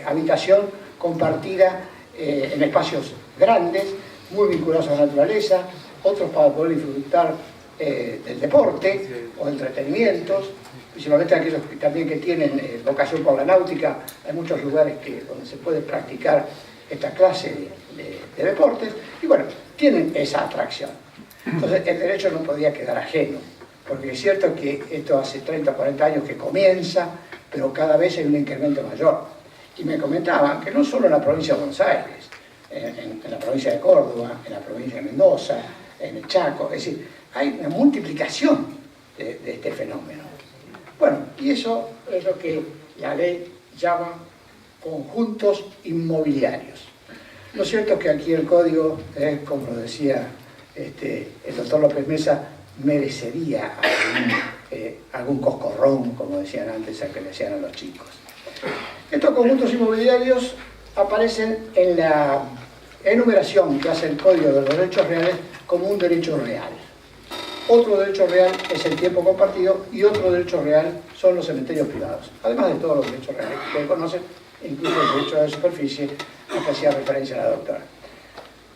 habitación compartida en espacios grandes, muy vinculados a la naturaleza, otros para poder disfrutar del deporte o de entretenimientos, principalmente aquellos también que tienen vocación por la náutica. Hay muchos lugares donde se puede practicar esta clase de deportes, y bueno, tienen esa atracción. Entonces el derecho no podía quedar ajeno, porque es cierto que esto hace 30 o 40 años que comienza, pero cada vez hay un incremento mayor. Y me comentaban que no solo en la provincia de Buenos Aires, en la provincia de Córdoba, en la provincia de Mendoza, en el Chaco, es decir, hay una multiplicación de este fenómeno. Bueno, y eso es lo que la ley llama conjuntos inmobiliarios. Lo cierto es que aquí el código, como lo decía el doctor López Mesa, merecería algún coscorrón, como decían antes, a que le hacían a los chicos. Estos conjuntos inmobiliarios aparecen en la enumeración que hace el Código de los Derechos Reales como un derecho real. Otro derecho real es el tiempo compartido y otro derecho real son los cementerios privados, además de todos los derechos reales que ustedes conocen, incluso el derecho de superficie al que hacía referencia la doctora.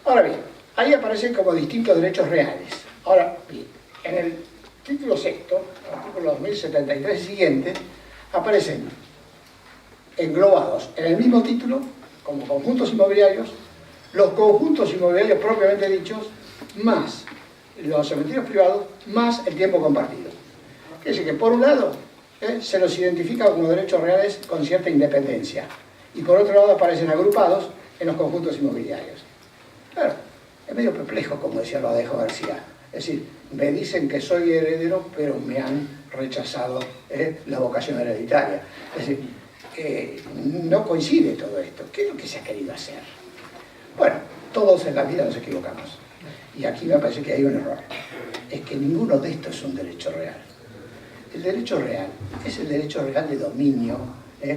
Ahora bien, ahí aparecen como distintos derechos reales. Ahora bien, en el título sexto, artículo 2073 y siguiente, aparecen englobados en el mismo título, como conjuntos inmobiliarios, los conjuntos inmobiliarios propiamente dichos, más los cementerios privados, más el tiempo compartido. Es decir, que por un lado se los identifica como derechos reales con cierta independencia, y por otro lado aparecen agrupados en los conjuntos inmobiliarios. Claro, es medio perplejo, como decía Valdejo García. Es decir, me dicen que soy heredero, pero me han rechazado la vocación hereditaria. Es decir, no coincide todo esto. ¿Qué es lo que se ha querido hacer? Bueno, todos en la vida nos equivocamos. Y aquí me parece que hay un error. Es que ninguno de estos es un derecho real. El derecho real es el derecho real de dominio,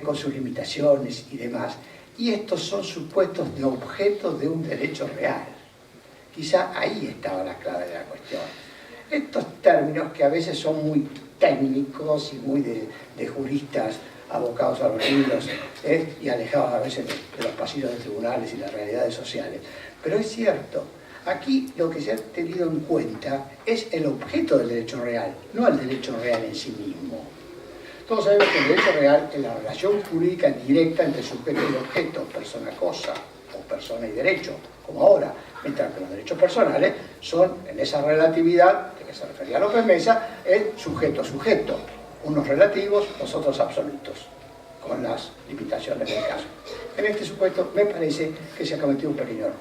con sus limitaciones y demás. Y estos son supuestos de objetos de un derecho real. Quizá ahí estaba la clave de la cuestión. Estos términos que a veces son muy técnicos y muy de juristas abocados a los libros y alejados a veces de los pasillos de tribunales y las realidades sociales. Pero es cierto, aquí lo que se ha tenido en cuenta es el objeto del derecho real, no el derecho real en sí mismo. Todos sabemos que el derecho real es la relación jurídica directa entre sujeto y objeto, persona-cosa, o persona y derecho, como ahora, mientras que los derechos personales son, en esa relatividad de que se refería López Mesa, el sujeto-sujeto, unos relativos, los otros absolutos, con las limitaciones del caso. En este supuesto me parece que se ha cometido un pequeño error.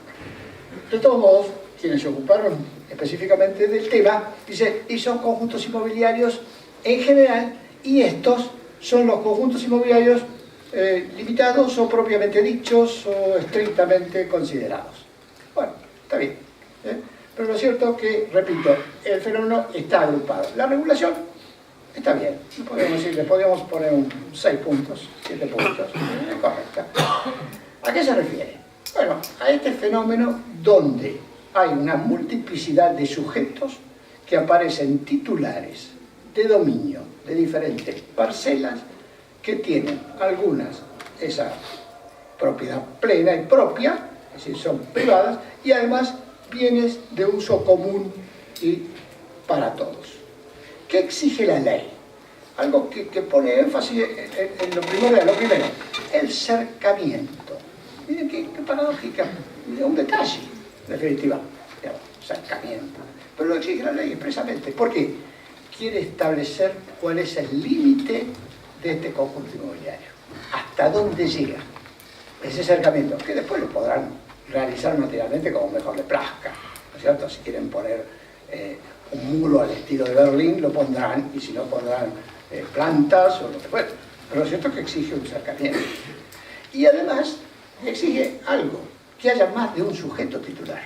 De todos modos, quienes se ocuparon específicamente del tema, dice, y son conjuntos inmobiliarios en general, y estos son los conjuntos inmobiliarios limitados o propiamente dichos o estrictamente considerados. Bueno, está bien. Pero lo cierto es que, repito, el fenómeno está agrupado. La regulación está bien, le podríamos poner 6 puntos, 7 puntos, es correcta. ¿A qué se refiere? Bueno, a este fenómeno donde hay una multiplicidad de sujetos que aparecen titulares de dominio de diferentes parcelas que tienen algunas esa propiedad plena y propia, es decir, son privadas, y además bienes de uso común y para todos. ¿Qué exige la ley? Algo que pone énfasis en lo primordial. Lo primero, el cercamiento. Miren qué paradójica, un detalle, en definitiva, digamos, cercamiento. Pero lo exige la ley expresamente. ¿Por qué? Quiere establecer cuál es el límite de este conjunto inmobiliario. ¿Hasta dónde llega ese acercamiento? Que después lo podrán realizar materialmente como mejor les plazca, ¿no es cierto? Si quieren poner un muro al estilo de Berlín, lo pondrán, y si no pondrán plantas o lo que fuera. Pero lo cierto es que exige un acercamiento. Y además exige algo, que haya más de un sujeto titular.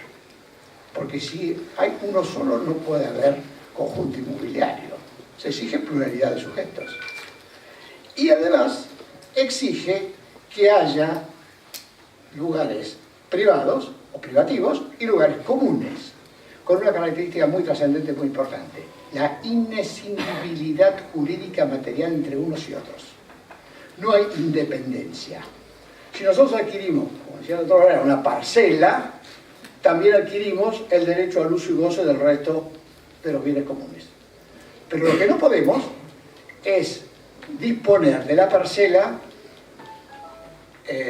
Porque si hay uno solo no puede haber conjunto inmobiliario. Se exige pluralidad de sujetos. Y además exige que haya lugares privados o privativos y lugares comunes, con una característica muy trascendente, muy importante: la inescindibilidad jurídica material entre unos y otros. No hay independencia. Si nosotros adquirimos, como decía el doctor, una parcela, también adquirimos el derecho al uso y goce del resto de los bienes comunes. Pero lo que no podemos es disponer de la parcela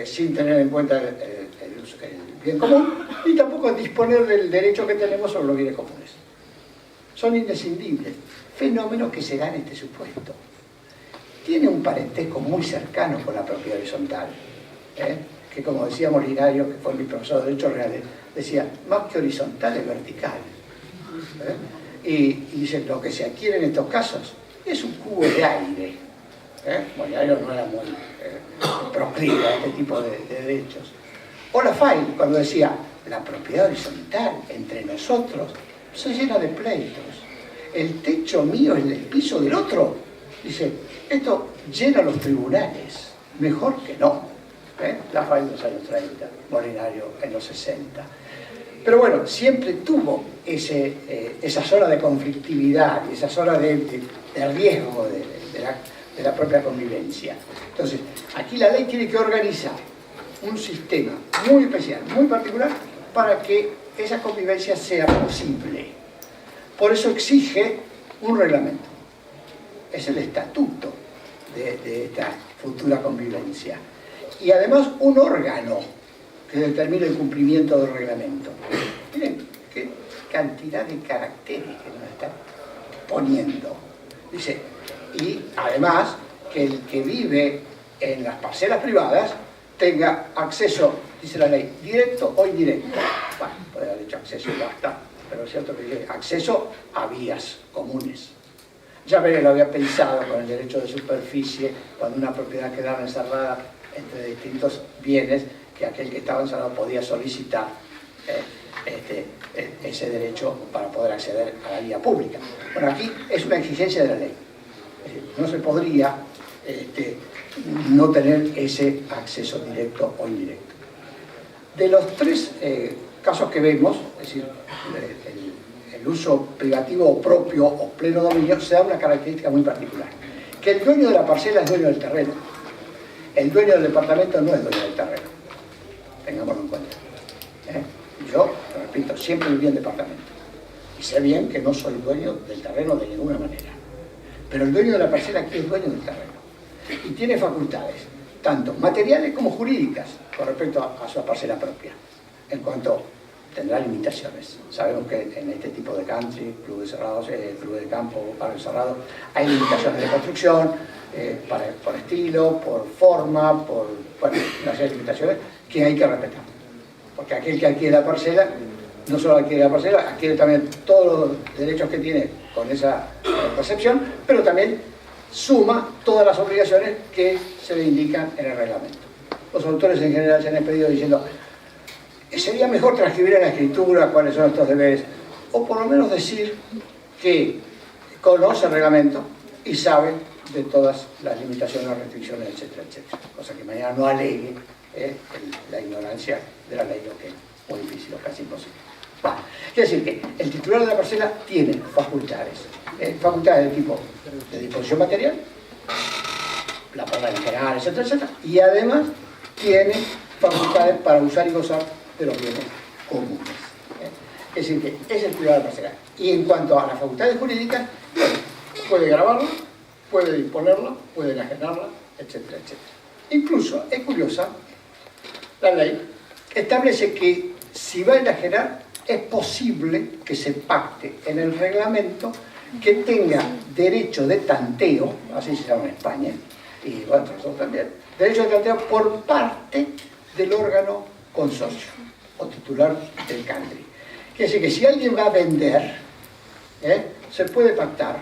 sin tener en cuenta el bien común, y tampoco disponer del derecho que tenemos sobre los bienes comunes. Son indescindibles, fenómenos que se dan en este supuesto. Tiene un parentesco muy cercano con la propiedad horizontal, que, como decía Molinario, que fue mi profesor de Derechos Reales, decía, más que horizontal es vertical. Y dice, lo que se adquiere en estos casos es un cubo de aire. Molinario no era muy proclive a este tipo de derechos. O Lafayette, cuando decía, la propiedad horizontal entre nosotros se llena de pleitos. El techo mío es el piso del otro. Dice, esto llena los tribunales, mejor que no. Lafayette en los años 30, Molinario en los 60. Pero bueno, siempre tuvo esa zona de conflictividad, esa zona de riesgo de la propia convivencia. Entonces, aquí la ley tiene que organizar un sistema muy especial, muy particular, para que esa convivencia sea posible. Por eso exige un reglamento. Es el estatuto de esta futura convivencia. Y además un órgano que determine el cumplimiento del reglamento. Miren qué cantidad de caracteres que nos está poniendo. Dice, y además que el que vive en las parcelas privadas tenga acceso, dice la ley, directo o indirecto. Bueno, puede haber dicho acceso y basta, pero es cierto que dice acceso a vías comunes. Ya veré, lo había pensado con el derecho de superficie, cuando una propiedad quedaba encerrada entre distintos bienes, que aquel que estaba encerrado podía solicitar ese derecho para poder acceder a la vía pública. Bueno, aquí es una exigencia de la ley. Es decir, no se podría no tener ese acceso directo o indirecto. De los 3 casos que vemos, es decir, el uso privativo o propio o pleno dominio, se da una característica muy particular: que el dueño de la parcela es dueño del terreno. El dueño del departamento no es dueño del terreno. Tengámoslo en cuenta. Yo, repito, siempre viví en departamento. Y sé bien que no soy dueño del terreno de ninguna manera. Pero el dueño de la parcela aquí es dueño del terreno. Y tiene facultades, tanto materiales como jurídicas, con respecto a su parcela propia. En cuanto tendrá limitaciones. Sabemos que en este tipo de country, clubes cerrados, clubes de campo, barrios cerrados, hay limitaciones de construcción, por estilo, por forma, por una serie de limitaciones que hay que respetar. Porque aquel que adquiere la parcela, no solo adquiere la parcela, adquiere también todos los derechos que tiene con esa percepción, pero también suma todas las obligaciones que se le indican en el reglamento. Los autores en general se han expedido diciendo, sería mejor transcribir en la escritura cuáles son estos deberes. o por lo menos decir que conoce el reglamento y sabe de todas las limitaciones, restricciones, etcétera, etcétera. Cosa que mañana no alegue la ignorancia de la ley, lo que es muy difícil o casi imposible. Bueno, quiere decir que el titular de la parcela tiene facultades. Facultades de tipo de disposición material, la forma de general, etcétera, etcétera. Y además tiene facultades para usar y gozar de los bienes comunes. Es decir, que es el titular de la parcela. Y en cuanto a las facultades jurídicas, bueno, puede grabarla, puede disponerla, puede enajenarla, etcétera, etcétera. Incluso, es curiosa, la ley establece que si va a enajenar, es posible que se pacte en el reglamento que tenga derecho de tanteo, así se llama en España, y bueno, nosotros también, derecho de tanteo por parte del órgano consorcio o titular del country. Quiere decir que si alguien va a vender, se puede pactar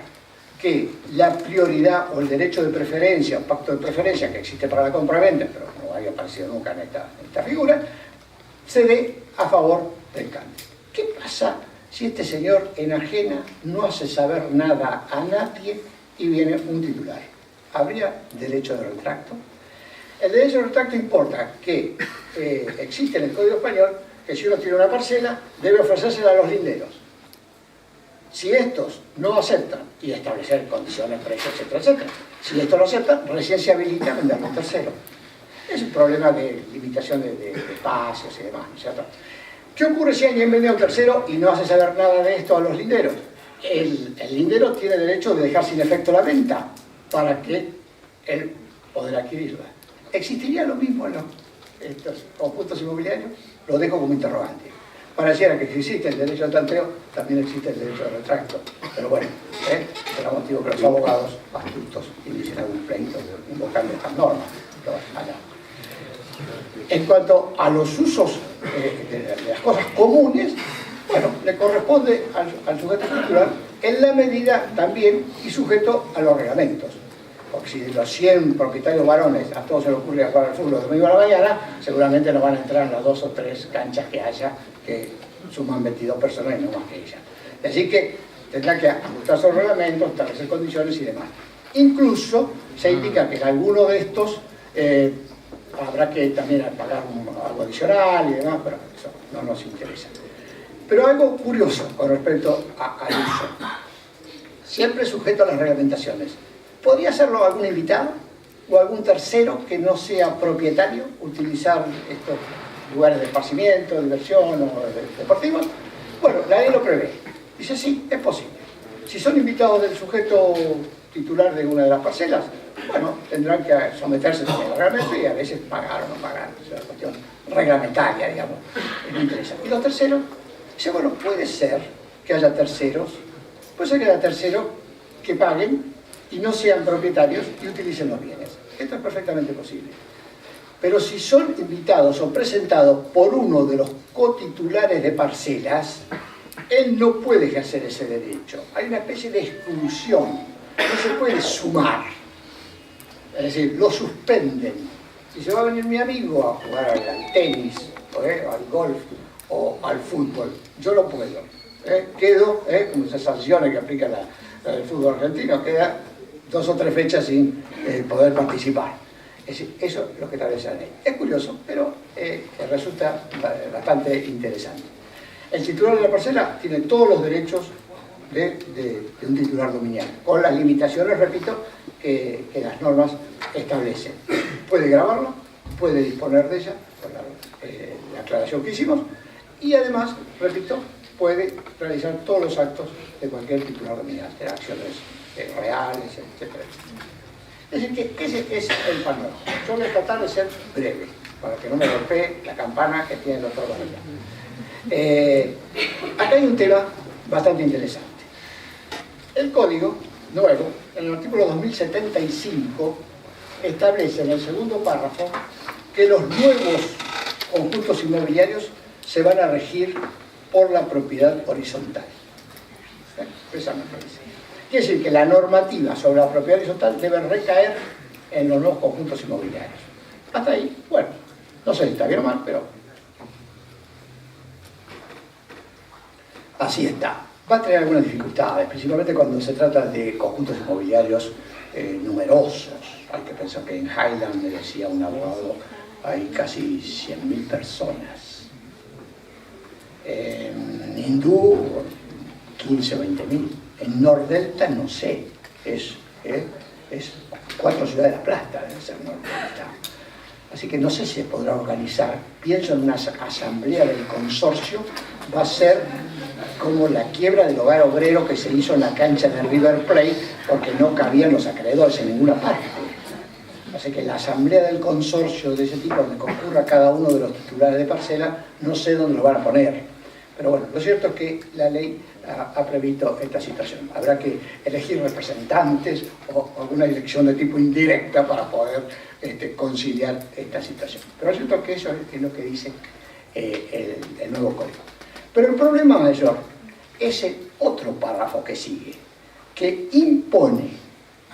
que la prioridad o el derecho de preferencia, o pacto de preferencia que existe para la compra-venta, pero no había aparecido nunca en esta figura, se dé a favor del country. ¿Qué pasa si este señor enajena, no hace saber nada a nadie y viene un titular? ¿Habría derecho de retracto? El derecho de retracto importa que existe en el Código Español que si uno tiene una parcela, debe ofrecérsela a los linderos. Si estos no aceptan, y establecer condiciones, precios, etcétera, etcétera, si estos lo aceptan, recién se habilita a venderlo a un tercero. Es un problema de limitación de espacios y demás, ¿no es cierto? ¿Qué ocurre si alguien vende a un tercero y no hace saber nada de esto a los linderos? El lindero tiene derecho de dejar sin efecto la venta para que él poder adquirirla. ¿Existiría lo mismo en estos conjuntos inmobiliarios? Lo dejo como interrogante. Pareciera que si existe el derecho al tanteo, también existe el derecho al retracto. Pero bueno, será motivo que los abogados astutos inicien algún pleito invocando estas normas. En cuanto a los usos de las cosas comunes, bueno, le corresponde al sujeto cultural en la medida también y sujeto a los reglamentos. Porque si de los 100 propietarios varones a todos se les ocurre jugar al fútbol el domingo a la mañana, seguramente no van a entrar en las 2 o 3 canchas que haya, que suman 22 personas y no más que ella. Así que tendrá que ajustar sus reglamentos, establecer condiciones y demás. Incluso se indica que en alguno de estos habrá que también pagar algo adicional y demás, pero eso no nos interesa. Pero algo curioso con respecto al uso, siempre sujeto a las reglamentaciones. ¿Podría hacerlo algún invitado o algún tercero que no sea propietario utilizar estos lugares de esparcimiento, de diversión o deportivos? Bueno, la ley lo prevé. Dice sí, es posible. Si son invitados del sujeto titular de una de las parcelas, bueno, tendrán que someterse también al reglamento y a veces pagar o no pagar. Es una cuestión reglamentaria, digamos. No interesa. Y los terceros, dice, bueno, puede ser que haya terceros, puede ser que haya terceros que paguen y no sean propietarios y utilicen los bienes. Esto es perfectamente posible. Pero si son invitados o presentados por uno de los cotitulares de parcelas, él no puede ejercer ese derecho. Hay una especie de exclusión. No se puede sumar. Es decir, lo suspenden. Si se va a venir mi amigo a jugar al tenis, al golf o al fútbol, yo lo puedo. Quedo, como esas sanciones que aplica el fútbol argentino, queda 2 o 3 fechas sin poder participar. Es decir, eso es lo que establece la ley. Es curioso, pero resulta bastante interesante. El titular de la parcela tiene todos los derechos de un titular dominial, con las limitaciones, repito, que las normas establecen. Puede grabarla, puede disponer de ella, por la aclaración que hicimos, y además, repito, puede realizar todos los actos de cualquier titular dominial, de acciones reales, etc. Es decir, que ese es el panorama. Yo voy a tratar de ser breve, para que no me golpee la campana que tiene el doctor Varela. Acá hay un tema bastante interesante. El código nuevo, en el artículo 2075, establece en el segundo párrafo que los nuevos conjuntos inmobiliarios se van a regir por la propiedad horizontal. Precisamente dice. Quiere decir que la normativa sobre la propiedad horizontal debe recaer en los nuevos conjuntos inmobiliarios. Hasta ahí, bueno, no sé si está bien o mal, pero... así está. Va a tener algunas dificultades, principalmente cuando se trata de conjuntos inmobiliarios numerosos. Hay que pensar que en Highland, me decía un abogado, hay casi 100.000 personas. En Hindú, 15 o 20.000. En Nordelta, no sé, es 4 ciudades de La Plata, debe ser Nordelta. Así que no sé si se podrá organizar. Pienso en una asamblea del consorcio, va a ser como la quiebra del hogar obrero que se hizo en la cancha del River Plate porque no cabían los acreedores en ninguna parte. Así que la asamblea del consorcio de ese tipo, donde concurra cada uno de los titulares de parcela, no sé dónde lo van a poner. Pero bueno, lo cierto es que la ley ha previsto esta situación. Habrá que elegir representantes o alguna elección de tipo indirecta para poder conciliar esta situación. Pero lo cierto es que eso es lo que dice el nuevo código. Pero el problema mayor es el otro párrafo que sigue, que impone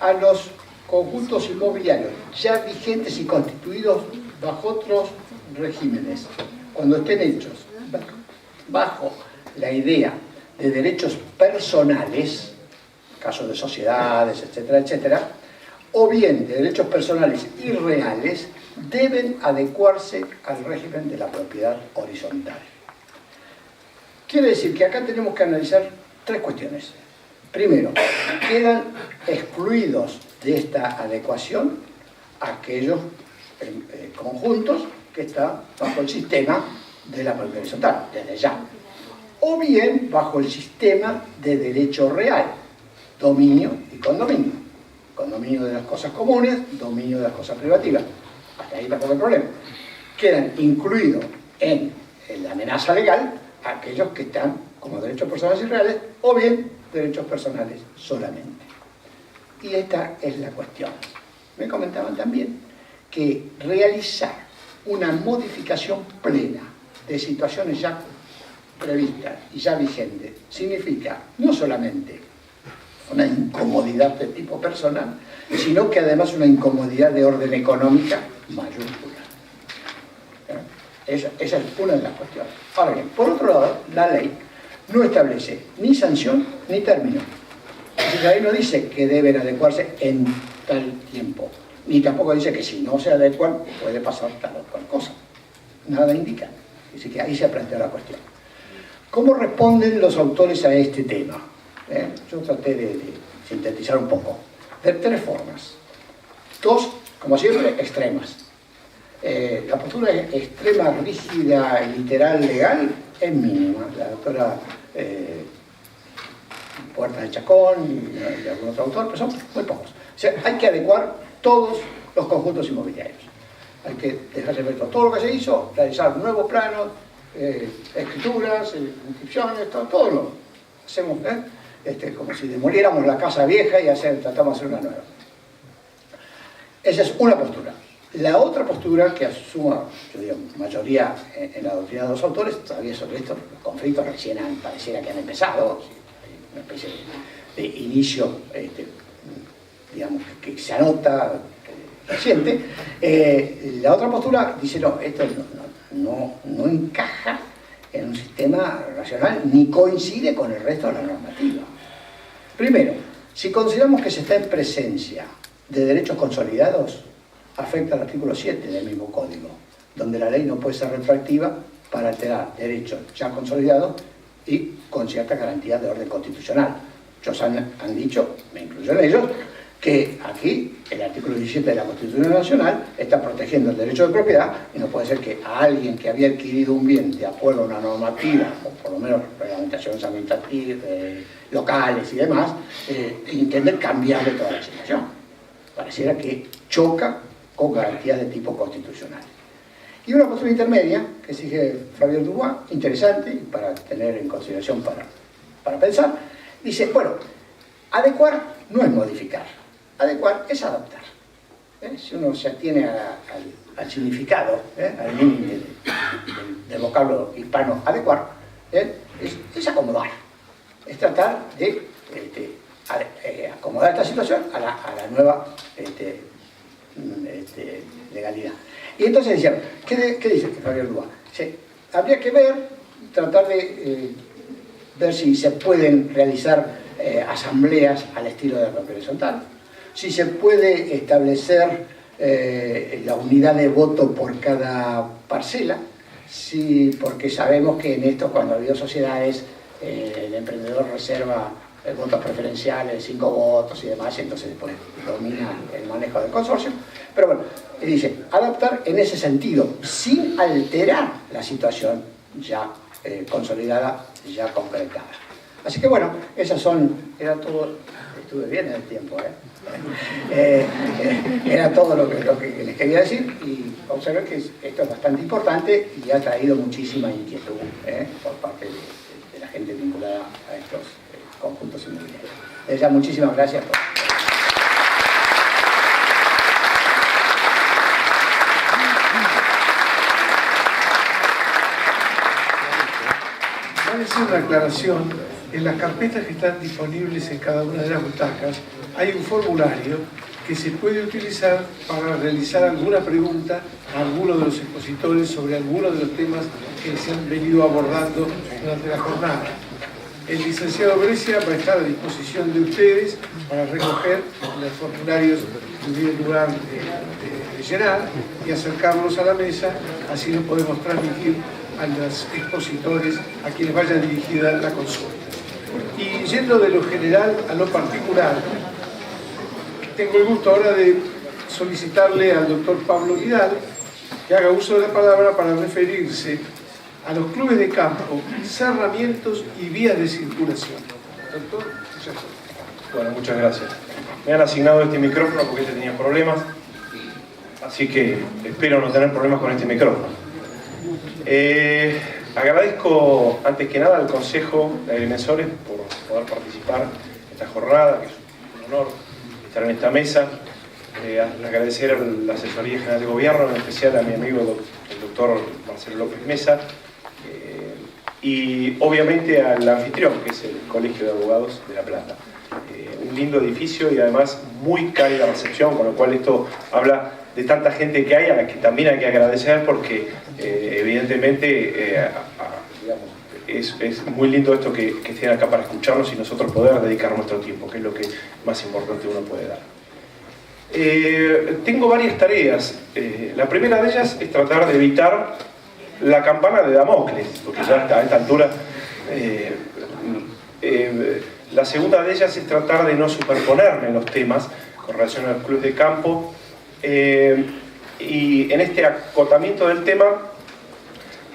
a los conjuntos inmobiliarios ya vigentes y constituidos bajo otros regímenes, cuando estén hechos bajo la idea de derechos personales, casos de sociedades, etcétera, etcétera, o bien de derechos personales y reales, deben adecuarse al régimen de la propiedad horizontal. Quiere decir que acá tenemos que analizar 3 cuestiones. Primero, quedan excluidos de esta adecuación aquellos conjuntos que están bajo el sistema de la propiedad horizontal, desde ya. O bien bajo el sistema de derecho real, dominio y condominio. Condominio de las cosas comunes, dominio de las cosas privativas. Hasta ahí tampoco hay problema. Quedan incluidos en la amenaza legal aquellos que están como derechos personales y reales, o bien derechos personales solamente. Y esta es la cuestión. Me comentaban también que realizar una modificación plena de situaciones ya previstas y ya vigentes significa no solamente una incomodidad de tipo personal, sino que además una incomodidad de orden económica mayúscula. Esa es una de las cuestiones. Ahora bien, por otro lado, la ley no establece ni sanción ni término. La ley no dice que deben adecuarse en tal tiempo, ni tampoco dice que si no se adecuan puede pasar tal o cual cosa. Nada indica. Así que ahí se plantea la cuestión. ¿Cómo responden los autores a este tema? Yo traté de sintetizar un poco. De 3 formas. 2, como siempre, extremas. La postura extrema, rígida, literal, legal, es mínima. La doctora Puerta de Chacón y algún otro autor, pero son muy pocos. O sea, hay que adecuar todos los conjuntos inmobiliarios. Hay que dejar de ver todo lo que se hizo, realizar nuevos planos, escrituras, inscripciones, todo lo hacemos, como si demoliéramos la casa vieja y tratamos de hacer una nueva. Esa es una postura. La otra postura que asuma, yo digo, mayoría en la doctrina de los autores, todavía sobre esto los conflictos recién pareciera que han empezado, una especie de inicio, digamos, que se anota reciente. La otra postura dice, no, esto no encaja en un sistema racional ni coincide con el resto de la normativa. Primero, si consideramos que se está en presencia de derechos consolidados, afecta al artículo 7 del mismo código, donde la ley no puede ser retroactiva para alterar derechos ya consolidados y con cierta garantía de orden constitucional. Muchos han dicho, me incluyo en ellos, que aquí el artículo 17 de la Constitución Nacional está protegiendo el derecho de propiedad y no puede ser que a alguien que había adquirido un bien de acuerdo a una normativa, o por lo menos reglamentaciones administrativas, locales y demás, intenten cambiarle toda la situación. Pareciera que choca con garantías de tipo constitucional. Y una postura intermedia, que exige Flavio Dubois, interesante para tener en consideración para pensar, dice, bueno, adecuar no es modificar, adecuar es adaptar. Si uno se atiene al significado, al meaning del vocablo hispano adecuar, es acomodar, es tratar de acomodar esta situación a la nueva legalidad. Y entonces decían, ¿qué dice Fabio Dubois? Habría que ver, tratar de ver si se pueden realizar asambleas al estilo de la propiedad horizontal, si se puede establecer la unidad de voto por cada parcela, sí, porque sabemos que en esto, cuando ha habido sociedades, el emprendedor reserva votos preferenciales, 5 votos y demás, y entonces después domina el manejo del consorcio. Pero bueno, dice, adaptar en ese sentido, sin alterar la situación ya consolidada, ya concretada. Así que bueno, esas son, era todo, estuve bien en el tiempo, era todo lo que les quería decir, y observen que esto es bastante importante y ha traído muchísima inquietud por parte de la gente vinculada a estos conjuntos inmobiliarios. Les doy muchísimas gracias por... Vale hacer una aclaración. En las carpetas que están disponibles en cada una de las butacas hay un formulario que se puede utilizar para realizar alguna pregunta a alguno de los expositores sobre alguno de los temas que se han venido abordando durante la jornada. El licenciado Brescia va a estar a disposición de ustedes para recoger los formularios que hubiera lugar de llenar y acercarlos a la mesa, así los podemos transmitir a los expositores a quienes vaya dirigida la consulta. Y yendo de lo general a lo particular, tengo el gusto ahora de solicitarle al doctor Pablo Vidal que haga uso de la palabra para referirse a los clubes de campo, cerramientos y vías de circulación. Doctor, muchas gracias. Bueno, muchas gracias. Me han asignado este micrófono porque este tenía problemas, así que espero no tener problemas con este micrófono. Agradezco antes que nada al Consejo de Agrimensores por poder participar en esta jornada, que es un honor estar en esta mesa. Agradecer a la Asesoría General de Gobierno, en especial a mi amigo el doctor Marcelo López Mesa, y obviamente al anfitrión, que es el Colegio de Abogados de La Plata. Un lindo edificio y además muy cálida recepción, con lo cual esto habla de tanta gente que hay, a la que también hay que agradecer, porque evidentemente es muy lindo esto que estén acá para escucharnos y nosotros poder dedicar nuestro tiempo, que es lo que más importante uno puede dar. Tengo varias tareas. La primera de ellas es tratar de evitar la campana de Damocles, porque ya a esta altura... la segunda de ellas es tratar de no superponerme en los temas con relación a los clubes de campo, y en este acotamiento del tema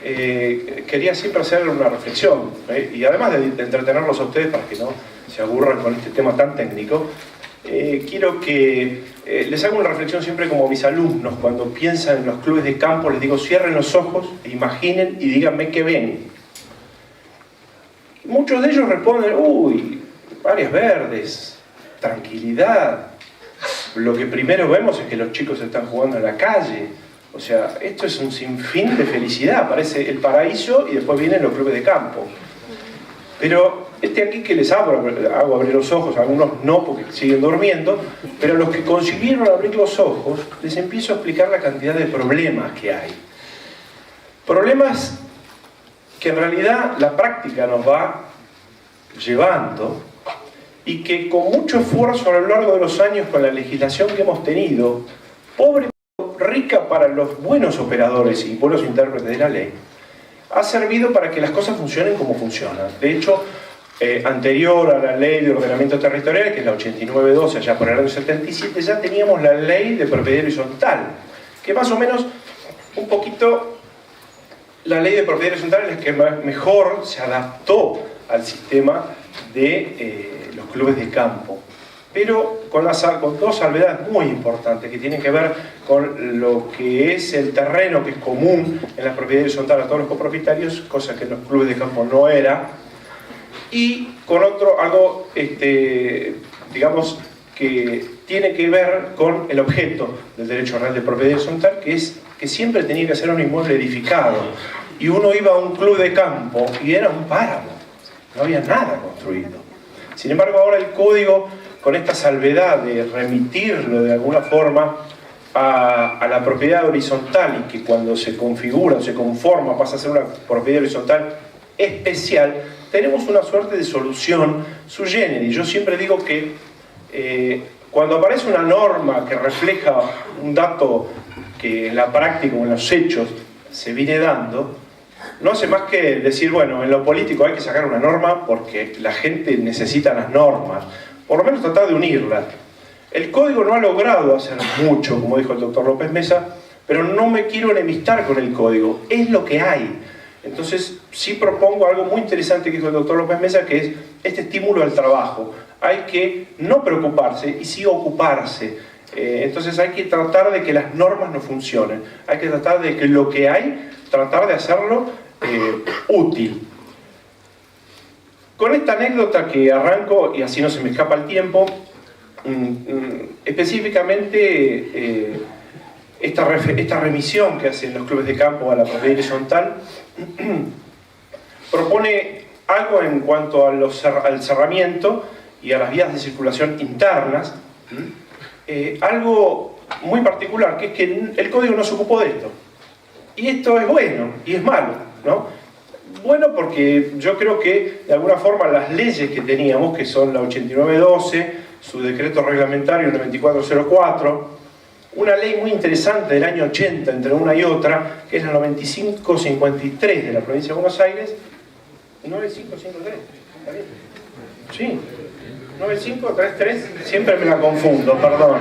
quería siempre hacer una reflexión, y además de entretenerlos a ustedes para que no se aburran con este tema tan técnico, quiero que les haga una reflexión siempre como mis alumnos cuando piensan en los clubes de campo. Les digo, cierren los ojos, imaginen y díganme qué ven. Muchos de ellos responden, uy, áreas verdes, tranquilidad. Lo que primero vemos es que los chicos están jugando en la calle. O sea, esto es un sinfín de felicidad, parece el paraíso, y después vienen los clubes de campo. Pero aquí que les hago abrir los ojos, algunos no porque siguen durmiendo, pero los que consiguieron abrir los ojos, les empiezo a explicar la cantidad de problemas que hay. Problemas que en realidad la práctica nos va llevando, y que con mucho esfuerzo a lo largo de los años, con la legislación que hemos tenido, pobre pero rica para los buenos operadores y buenos intérpretes de la ley, ha servido para que las cosas funcionen como funcionan. De hecho, anterior a la ley de ordenamiento territorial, que es la 8912, allá por el año 77, ya teníamos la ley de propiedad horizontal, que más o menos, un poquito, la ley de propiedad horizontal es la que mejor se adaptó al sistema de los clubes de campo, pero con dos salvedades muy importantes que tienen que ver con lo que es el terreno que es común en la propiedad horizontal a todos los copropietarios, cosa que en los clubes de campo no era, y con algo, digamos, que tiene que ver con el objeto del derecho real de propiedad horizontal, que es que siempre tenía que ser un inmueble edificado, y uno iba a un club de campo y era un páramo, no había nada construido. Sin embargo, ahora el código, con esta salvedad de remitirlo de alguna forma a la propiedad horizontal, y que cuando se configura o se conforma pasa a ser una propiedad horizontal especial, tenemos una suerte de solución sui generis. Yo siempre digo que cuando aparece una norma que refleja un dato que en la práctica o en los hechos se viene dando, no hace más que decir, bueno, en lo político hay que sacar una norma porque la gente necesita las normas, por lo menos tratar de unirlas. El código no ha logrado hacer mucho, como dijo el doctor López Mesa, pero no me quiero enemistar con el código, es lo que hay. Entonces sí propongo algo muy interesante que dijo el doctor López Mesa, que es este estímulo al trabajo. Hay que no preocuparse y sí ocuparse. Entonces hay que tratar de que las normas no funcionen, hay que tratar de que lo que hay, tratar de hacerlo útil. Con esta anécdota que arranco, y así no se me escapa el tiempo, específicamente esta remisión que hacen los clubes de campo a la propiedad horizontal propone algo en cuanto al cerramiento y a las vías de circulación internas, algo muy particular, que es que el código no se ocupó de esto. Y esto es bueno y es malo, ¿no? Bueno, porque yo creo que de alguna forma las leyes que teníamos, que son la 8912, su decreto reglamentario 9404, una ley muy interesante del año 80 entre una y otra, que es la 9553 de la provincia de Buenos Aires. 9553, ¿está bien? Sí, 9533, siempre me la confundo, perdón.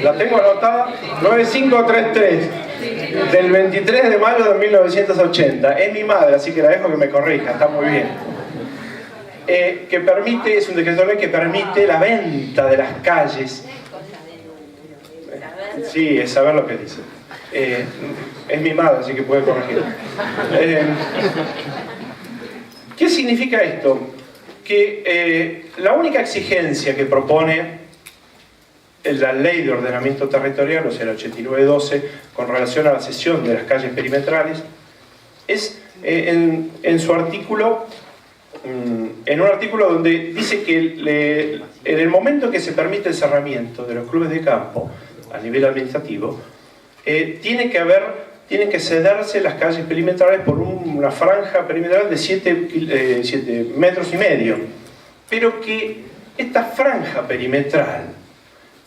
La tengo anotada, 9533, del 23 de mayo de 1980. Es mi madre, así que la dejo que me corrija, está muy bien. Que permite, es un decreto de ley que permite la venta de las calles. Sí, es saber lo que dice. Es mi madre, así que puede corregir. ¿Qué significa esto? Que la única exigencia que propone la ley de ordenamiento territorial, o sea, la 8912, con relación a la cesión de las calles perimetrales, es en su artículo, en un artículo donde dice que en el momento que se permite el cerramiento de los clubes de campo a nivel administrativo, tienen que cederse las calles perimetrales por una franja perimetral de 7 metros y medio, pero que esta franja perimetral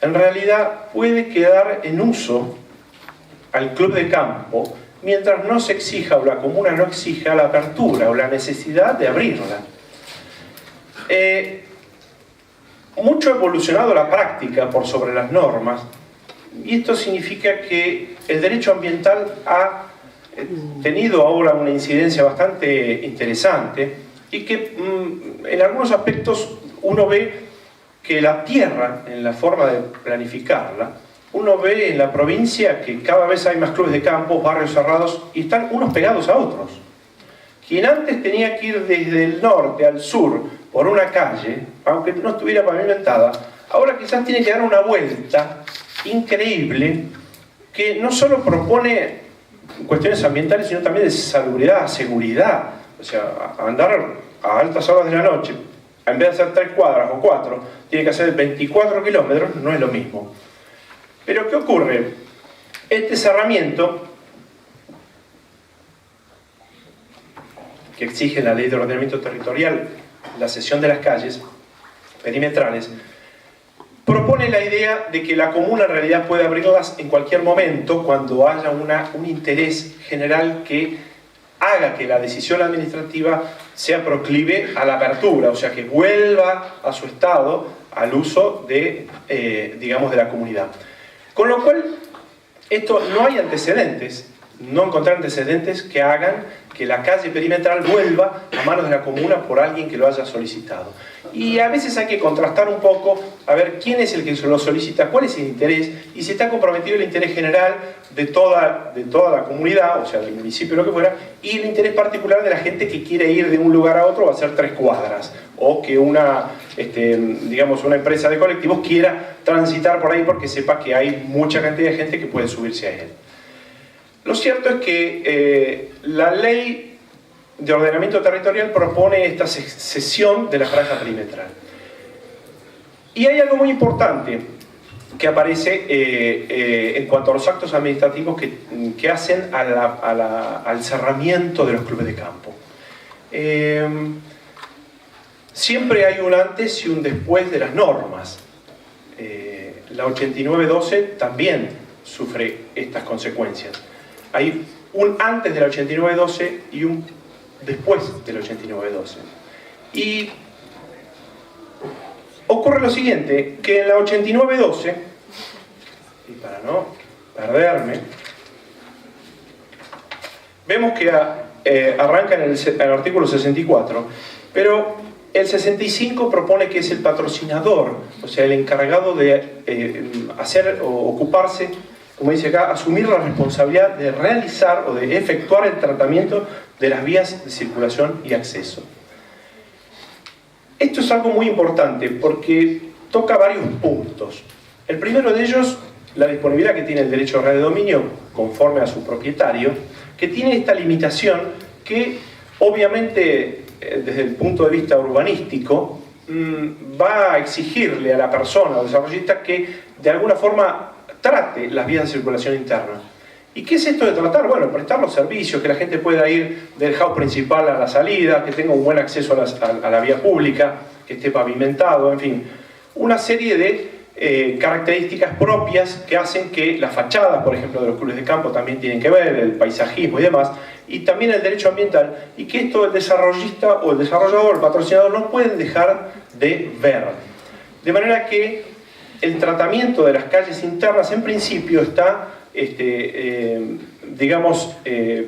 en realidad puede quedar en uso al club de campo mientras no se exija, o la comuna no exija, la apertura o la necesidad de abrirla. Mucho ha evolucionado la práctica por sobre las normas, y esto significa que el derecho ambiental ha tenido ahora una incidencia bastante interesante, y que en algunos aspectos uno ve que la tierra, en la forma de planificarla, uno ve en la provincia que cada vez hay más clubes de campo, barrios cerrados, y están unos pegados a otros. Quien antes tenía que ir desde el norte al sur por una calle, aunque no estuviera pavimentada, ahora quizás tiene que dar una vuelta increíble, que no solo propone cuestiones ambientales, sino también de salubridad, seguridad. O sea, andar a altas horas de la noche, en vez de hacer 3 cuadras o 4, tiene que hacer 24 kilómetros, no es lo mismo. Pero ¿qué ocurre? Este cerramiento, que exige la ley de ordenamiento territorial, la cesión de las calles perimetrales, propone la idea de que la comuna en realidad puede abrirlas en cualquier momento cuando haya un interés general que haga que la decisión administrativa sea proclive a la apertura, o sea, que vuelva a su estado al uso de, digamos, de la comunidad. Con lo cual, esto no hay antecedentes, no encontrar antecedentes que hagan que la calle perimetral vuelva a manos de la comuna por alguien que lo haya solicitado. Y a veces hay que contrastar un poco, a ver quién es el que lo solicita, cuál es el interés, y si está comprometido el interés general de toda la comunidad, o sea, del municipio, lo que fuera, y el interés particular de la gente que quiere ir de un lugar a otro va a ser 3 cuadras, o que digamos, una empresa de colectivos quiera transitar por ahí porque sepa que hay mucha cantidad de gente que puede subirse a él. Lo cierto es que la ley de ordenamiento territorial propone esta cesión de la franja perimetral. Y hay algo muy importante que aparece en cuanto a los actos administrativos que hacen al cerramiento de los clubes de campo. siempre hay un antes y un después de las normas. La 8912 también sufre estas consecuencias. Hay un antes de la 8912 y un después de la 8912. Y ocurre lo siguiente, que en la 8912, y para no perderme, vemos que arranca en el artículo 64, pero el 65 propone que es el patrocinador, o sea, el encargado de hacer o ocuparse, como dice acá, asumir la responsabilidad de realizar o de efectuar el tratamiento de las vías de circulación y acceso. Esto es algo muy importante porque toca varios puntos. El primero de ellos, la disponibilidad que tiene el derecho real de dominio conforme a su propietario, que tiene esta limitación que obviamente desde el punto de vista urbanístico va a exigirle a la persona o desarrollista que de alguna forma trate las vías de circulación interna. ¿Y qué es esto de tratar? Bueno, prestar los servicios, que la gente pueda ir del house principal a la salida, que tenga un buen acceso a la vía pública, que esté pavimentado, en fin. Una serie de características propias que hacen que las fachadas, por ejemplo, de los clubes de campo también tienen que ver, el paisajismo y demás, y también el derecho ambiental, y que esto el desarrollista o el desarrollador, el patrocinador, no pueden dejar de ver. De manera que el tratamiento de las calles internas en principio está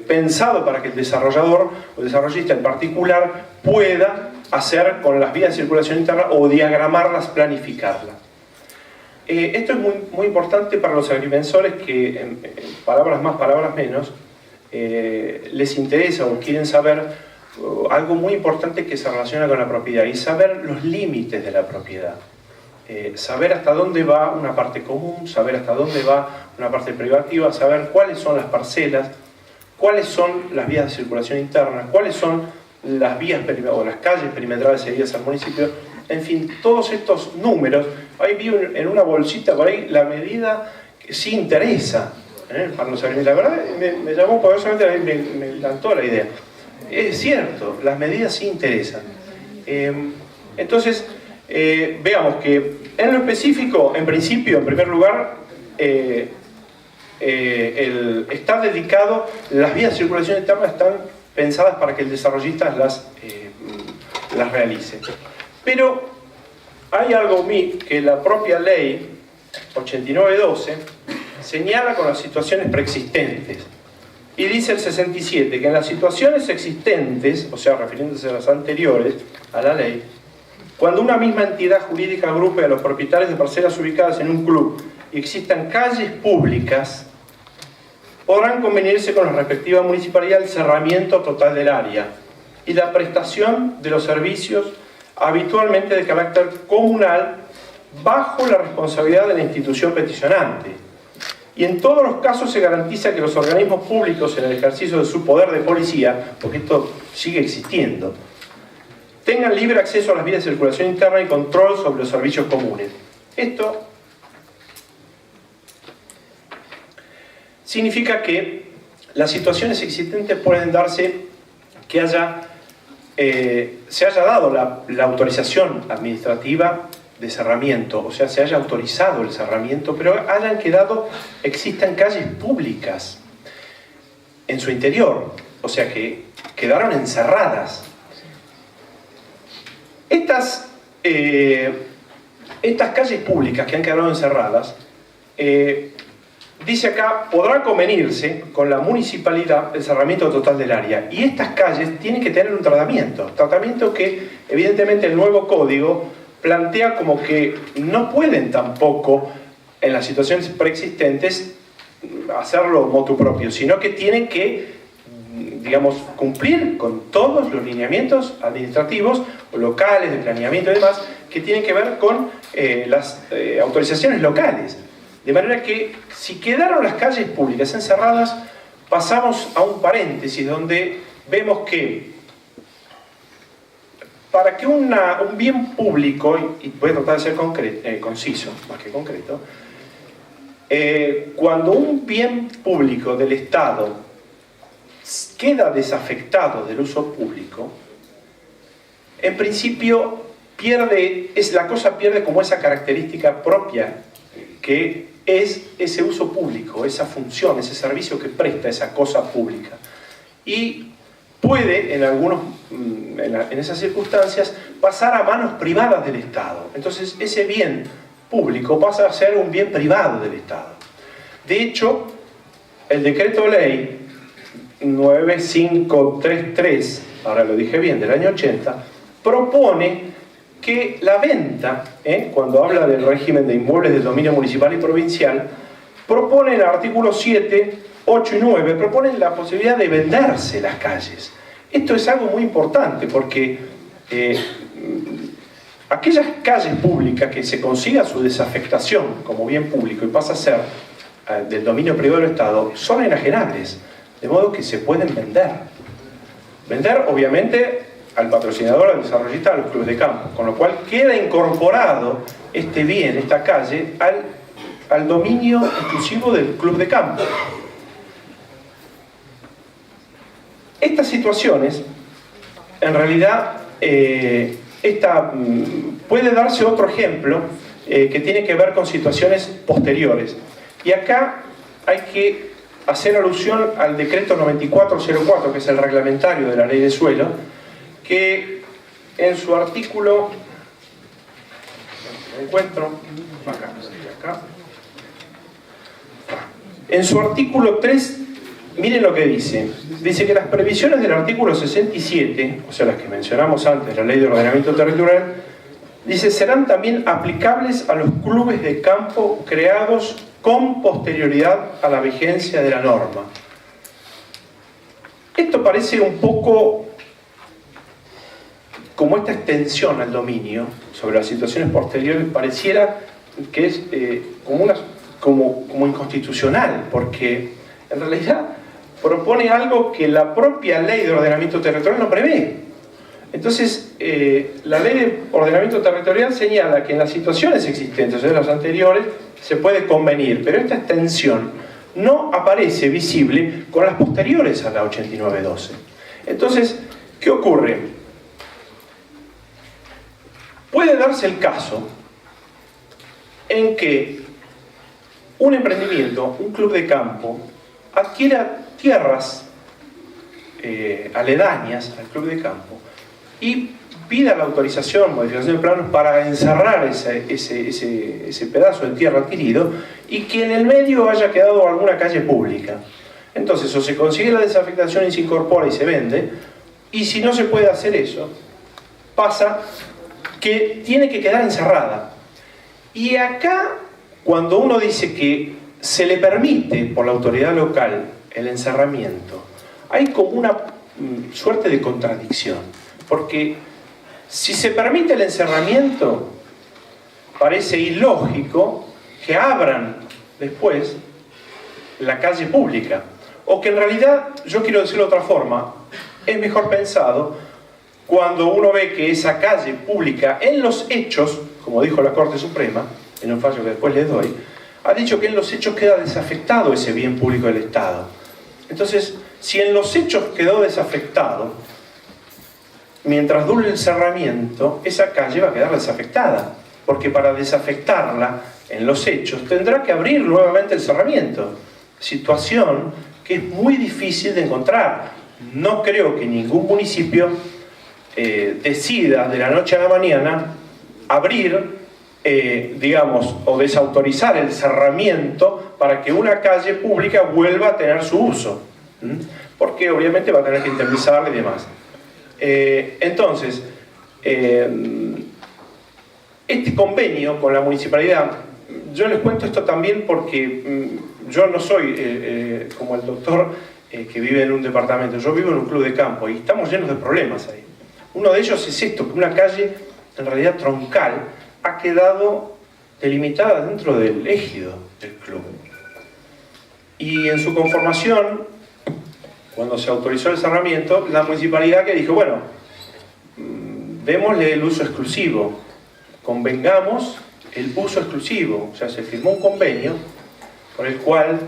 pensado para que el desarrollador o desarrollista en particular pueda hacer con las vías de circulación interna o diagramarlas, planificarlas. Esto es muy importante para los agrimensores que, en palabras más, palabras menos, les interesa o quieren saber algo muy importante que se relaciona con la propiedad y saber los límites de la propiedad. Saber hasta dónde va una parte común, saber hasta dónde va una parte privativa, saber cuáles son las parcelas, cuáles son las vías de circulación interna, cuáles son las vías o las calles perimetrales seguidas al municipio, en fin, todos estos números. Ahí vi en una bolsita por ahí la medida que sí interesa para los agricultores. La verdad me llamó poderosamente, me encantó la idea. Es cierto, las medidas sí interesan. Entonces, veamos que en lo específico, en principio, en primer lugar, está dedicado, las vías de circulación interna están pensadas para que el desarrollista las realice. Pero hay algo que la propia ley 8912 señala con las situaciones preexistentes. Y dice el 67 que en las situaciones existentes, o sea, refiriéndose a las anteriores a la ley, cuando una misma entidad jurídica agrupe a los propietarios de parcelas ubicadas en un club y existan calles públicas, podrán convenirse con la respectiva municipalidad el cerramiento total del área y la prestación de los servicios habitualmente de carácter comunal bajo la responsabilidad de la institución peticionante. Y en todos los casos se garantiza que los organismos públicos en el ejercicio de su poder de policía, porque esto sigue existiendo, tengan libre acceso a las vías de circulación interna y control sobre los servicios comunes. Esto significa que las situaciones existentes pueden darse que se haya dado la autorización administrativa de cerramiento, o sea, se haya autorizado el cerramiento, pero existan calles públicas en su interior, o sea, que quedaron encerradas. Estas calles públicas que han quedado encerradas, dice acá, podrá convenirse con la municipalidad el cerramiento total del área. Y estas calles tienen que tener un tratamiento que evidentemente el nuevo código plantea como que no pueden tampoco, en las situaciones preexistentes, hacerlo motu propio, sino que tienen que, digamos, cumplir con todos los lineamientos administrativos o locales de planeamiento y demás que tienen que ver con las autorizaciones locales. De manera que si quedaron las calles públicas encerradas, pasamos a un paréntesis donde vemos que para que un bien público, y voy a tratar de ser conciso más que concreto, cuando un bien público del Estado queda desafectado del uso público, en principio la cosa pierde como esa característica propia que es ese uso público, esa función, ese servicio que presta esa cosa pública. Y puede, en esas circunstancias, pasar a manos privadas del Estado. Entonces, ese bien público pasa a ser un bien privado del Estado. De hecho, el decreto ley 9533, ahora lo dije bien, del año 80, propone que la venta, cuando habla del régimen de inmuebles del dominio municipal y provincial, propone en el artículo 7, 8 y 9, proponen la posibilidad de venderse las calles. Esto es algo muy importante porque aquellas calles públicas que se consiga su desafectación como bien público y pasa a ser del dominio privado del Estado, son enajenables, de modo que se pueden vender. Vender, obviamente, al patrocinador, al desarrollista, a los clubes de campo, con lo cual queda incorporado este bien, esta calle, al dominio exclusivo del club de campo. Estas situaciones, en realidad, puede darse otro ejemplo que tiene que ver con situaciones posteriores. Y acá hay que hacer alusión al decreto 9404, que es el reglamentario de la ley de suelo, que en su artículo, en su artículo 3, miren lo que dice. Dice que las previsiones del artículo 67, o sea, las que mencionamos antes, la ley de ordenamiento territorial, dice, serán también aplicables a los clubes de campo creados con posterioridad a la vigencia de la norma. Esto parece un poco como esta extensión al dominio sobre las situaciones posteriores, pareciera que es como inconstitucional, porque en realidad propone algo que la propia ley de ordenamiento territorial no prevé. Entonces, la ley de ordenamiento territorial señala que en las situaciones existentes, o sea, en las anteriores, se puede convenir, pero esta extensión no aparece visible con las posteriores a la 8912. Entonces, ¿qué ocurre? Puede darse el caso en que un emprendimiento, un club de campo, adquiera tierras aledañas al club de campo y pida la autorización, modificación de planos para encerrar ese pedazo de tierra adquirido y que en el medio haya quedado alguna calle pública. Entonces, o se consigue la desafectación y se incorpora y se vende, y si no se puede hacer eso, pasa que tiene que quedar encerrada. Y acá, cuando uno dice que se le permite por la autoridad local el encerramiento, hay como una suerte de contradicción, porque si se permite el encerramiento, parece ilógico que abran después la calle pública, o que en realidad, yo quiero decirlo de otra forma, es mejor pensado cuando uno ve que esa calle pública en los hechos, como dijo la Corte Suprema, en un fallo que después les doy, ha dicho que en los hechos queda desafectado ese bien público del Estado. Entonces, si en los hechos quedó desafectado, mientras dure el cerramiento, esa calle va a quedar desafectada, porque para desafectarla en los hechos tendrá que abrir nuevamente el cerramiento, situación que es muy difícil de encontrar. No creo que ningún municipio decida de la noche a la mañana abrir, digamos, o desautorizar el cerramiento para que una calle pública vuelva a tener su uso, porque obviamente va a tener que indemnizarle y demás. Entonces, este convenio con la municipalidad, yo les cuento esto también porque yo no soy como el doctor que vive en un departamento, yo vivo en un club de campo y estamos llenos de problemas ahí. Uno de ellos es esto, que una calle en realidad troncal ha quedado delimitada dentro del ejido del club. Y en su conformación, cuando se autorizó el cerramiento, la municipalidad que dijo, bueno, démosle el uso exclusivo, convengamos el uso exclusivo, o sea, se firmó un convenio por el cual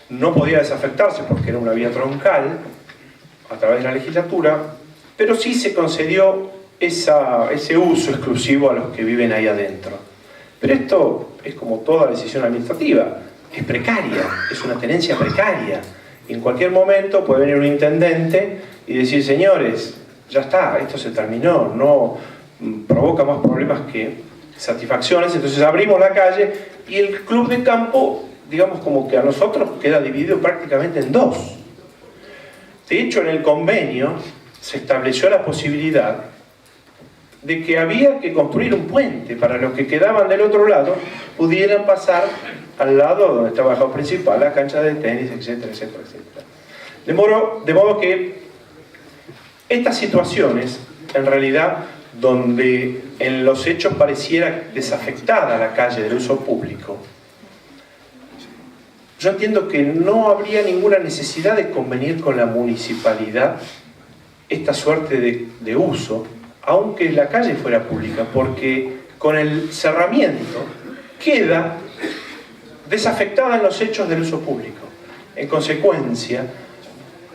no podía desafectarse porque era una vía troncal a través de la legislatura, pero sí se concedió ese uso exclusivo a los que viven ahí adentro. Pero esto es como toda decisión administrativa, es precaria, es una tenencia precaria. Y en cualquier momento puede venir un intendente y decir, señores, ya está, esto se terminó, no provoca más problemas que satisfacciones, entonces abrimos la calle y el club de campo, digamos como que a nosotros queda dividido prácticamente en dos. De hecho, en el convenio se estableció la posibilidad de que había que construir un puente para los que quedaban del otro lado pudieran pasar al lado donde estaba el juego principal, la cancha de tenis, etcétera, etcétera, etcétera. De modo que estas situaciones, en realidad, donde en los hechos pareciera desafectada la calle del uso público, yo entiendo que no habría ninguna necesidad de convenir con la municipalidad esta suerte de uso, aunque la calle fuera pública, porque con el cerramiento queda desafectada en los hechos del uso público. En consecuencia,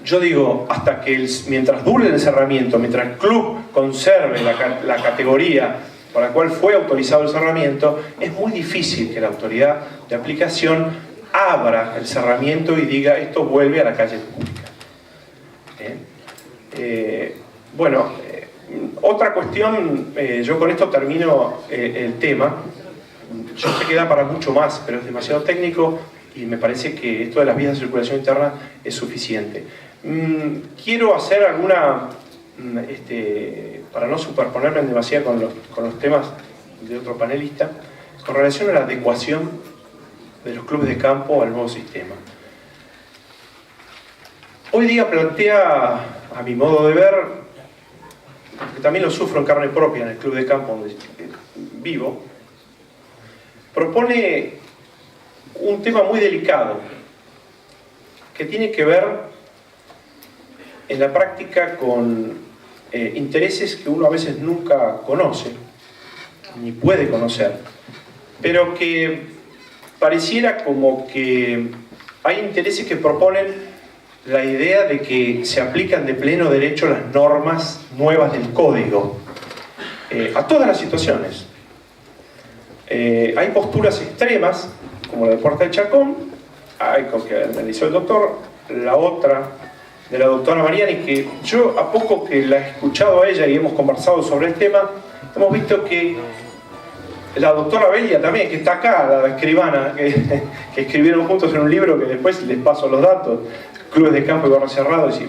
yo digo, hasta que mientras dure el cerramiento, mientras el club conserve la categoría por la cual fue autorizado el cerramiento, es muy difícil que la autoridad de aplicación abra el cerramiento y diga esto vuelve a la calle pública. Otra cuestión, yo con esto termino el tema. Yo sé que da para mucho más, pero es demasiado técnico y me parece que esto de las vías de circulación interna es suficiente. Quiero hacer alguna, para no superponerme demasiado con los temas de otro panelista, con relación a la adecuación de los clubes de campo al nuevo sistema. Hoy día plantea, a mi modo de ver, que también lo sufro en carne propia en el club de campo donde vivo, propone un tema muy delicado que tiene que ver en la práctica con intereses que uno a veces nunca conoce ni puede conocer, pero que pareciera como que hay intereses que proponen la idea de que se aplican de pleno derecho las normas nuevas del código a todas las situaciones. Hay posturas extremas, como la de Puerta de Chacón, hay que analizó el doctor, la otra de la doctora Mariani, que yo a poco que la he escuchado a ella y hemos conversado sobre el tema, hemos visto que la doctora Belia también, que está acá, la escribana, que escribieron juntos en un libro que después les paso los datos, Clubes de Campo y Barrios Cerrados,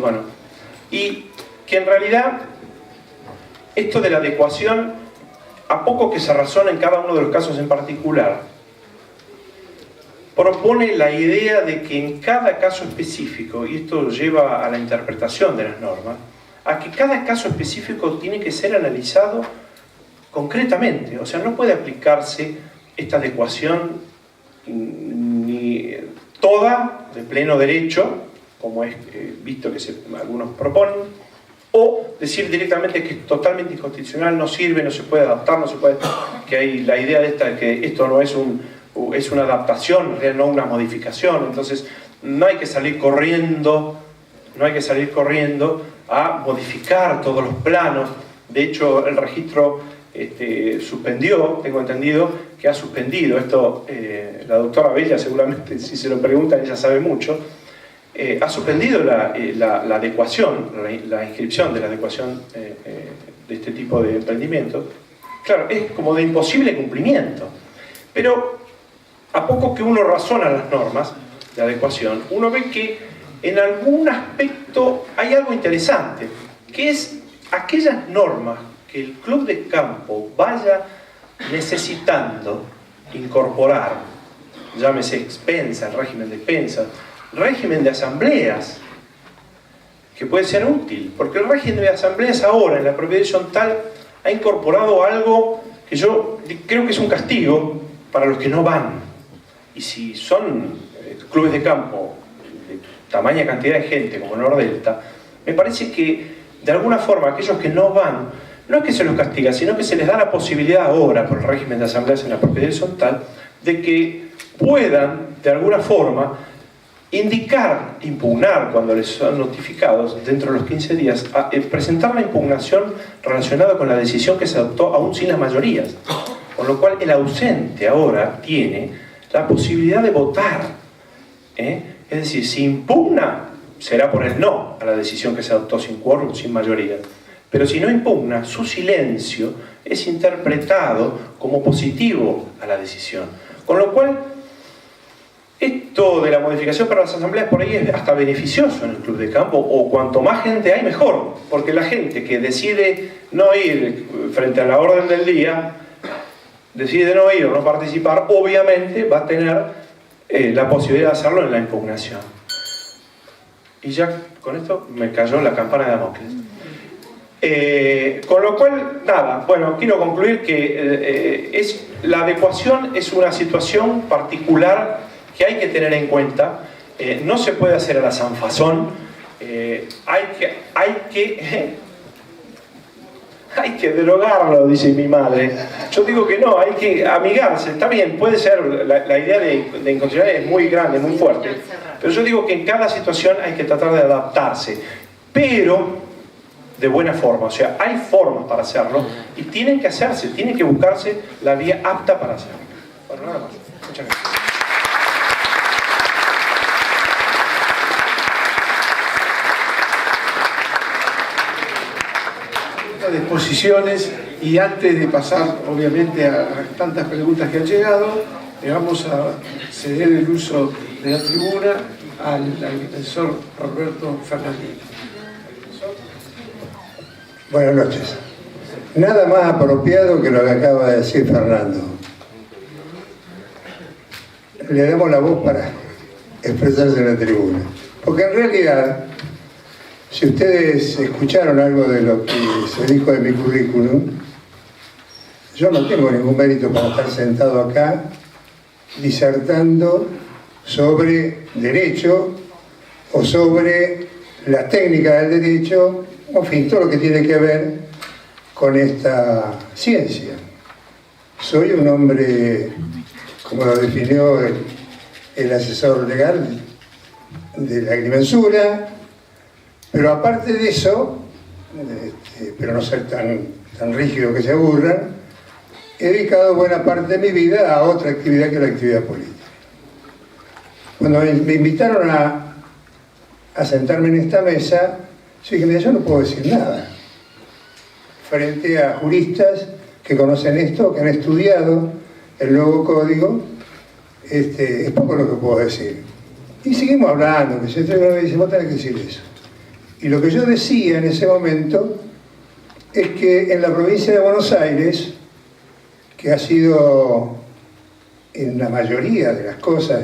y que en realidad esto de la adecuación, a poco que se razona en cada uno de los casos en particular, propone la idea de que en cada caso específico, y esto lleva a la interpretación de las normas, a que cada caso específico tiene que ser analizado concretamente. O sea, no puede aplicarse esta adecuación ni toda de pleno derecho, como es visto que algunos proponen, o decir directamente que es totalmente inconstitucional, no sirve, no se puede adaptar, no se puede, que hay la idea de esta que esto no es es una adaptación, no una modificación. Entonces no hay que salir corriendo a modificar todos los planos. De hecho, el registro suspendió, tengo entendido que ha suspendido esto, la doctora Bella seguramente, si se lo preguntan, ella sabe mucho, ha suspendido la adecuación, la inscripción de la adecuación de este tipo de emprendimientos. Claro, es como de imposible cumplimiento, pero a poco que uno razona las normas de adecuación, uno ve que en algún aspecto hay algo interesante, que es aquellas normas que el club de campo vaya necesitando incorporar, llámese expensa, el régimen de expensas, régimen de asambleas, que puede ser útil, porque el régimen de asambleas ahora en la propiedad horizontal ha incorporado algo que yo creo que es un castigo para los que no van. Y si son clubes de campo de tamaña cantidad de gente como Nordelta, me parece que de alguna forma aquellos que no van, no es que se los castiga, sino que se les da la posibilidad ahora por el régimen de asambleas en la propiedad horizontal de que puedan de alguna forma indicar, impugnar cuando les son notificados dentro de los 15 días, presentar la impugnación relacionada con la decisión que se adoptó aún sin las mayorías. Con lo cual el ausente ahora tiene la posibilidad de votar. Es decir, si impugna, será por el no a la decisión que se adoptó sin quórum, sin mayoría. Pero si no impugna, su silencio es interpretado como positivo a la decisión. Con lo cual, esto de la modificación para las asambleas por ahí es hasta beneficioso en el club de campo, o cuanto más gente hay mejor, porque la gente que decide no ir frente a la orden del día, decide no ir o no participar, obviamente va a tener la posibilidad de hacerlo en la impugnación. Y ya con esto me cayó la campana de Damocles. Con lo cual, nada, bueno, quiero concluir que la adecuación es una situación particular que hay que tener en cuenta. No se puede hacer a la sanfazón. Hay que derogarlo, dice mi madre. Yo digo que no, hay que amigarse. Está bien, puede ser, la idea de inconstitucionalidad es muy grande, muy fuerte. Pero yo digo que en cada situación hay que tratar de adaptarse. Pero de buena forma, o sea, hay formas para hacerlo y tienen que hacerse, tienen que buscarse la vía apta para hacerlo. Bueno, nada más. Muchas gracias. De exposiciones, y antes de pasar obviamente a tantas preguntas que han llegado, le vamos a ceder el uso de la tribuna al profesor Roberto Fernández. Buenas noches. Nada más apropiado que lo que acaba de decir Fernando. Le damos la voz para expresarse en la tribuna. Porque en realidad, si ustedes escucharon algo de lo que se dijo de mi currículum, yo no tengo ningún mérito para estar sentado acá disertando sobre derecho o sobre la técnica del derecho, en fin, todo lo que tiene que ver con esta ciencia. Soy un hombre, como lo definió el asesor legal de la agrimensura, pero aparte de eso, pero no ser tan rígido que se aburran, he dedicado buena parte de mi vida a otra actividad que la actividad política. Cuando me invitaron a sentarme en esta mesa, yo dije, mira, yo no puedo decir nada frente a juristas que conocen esto, que han estudiado el nuevo código. Es poco lo que puedo decir. Y seguimos hablando, que se me dice, vos tenés que decir eso. Y lo que yo decía en ese momento es que en la provincia de Buenos Aires, que ha sido en la mayoría de las cosas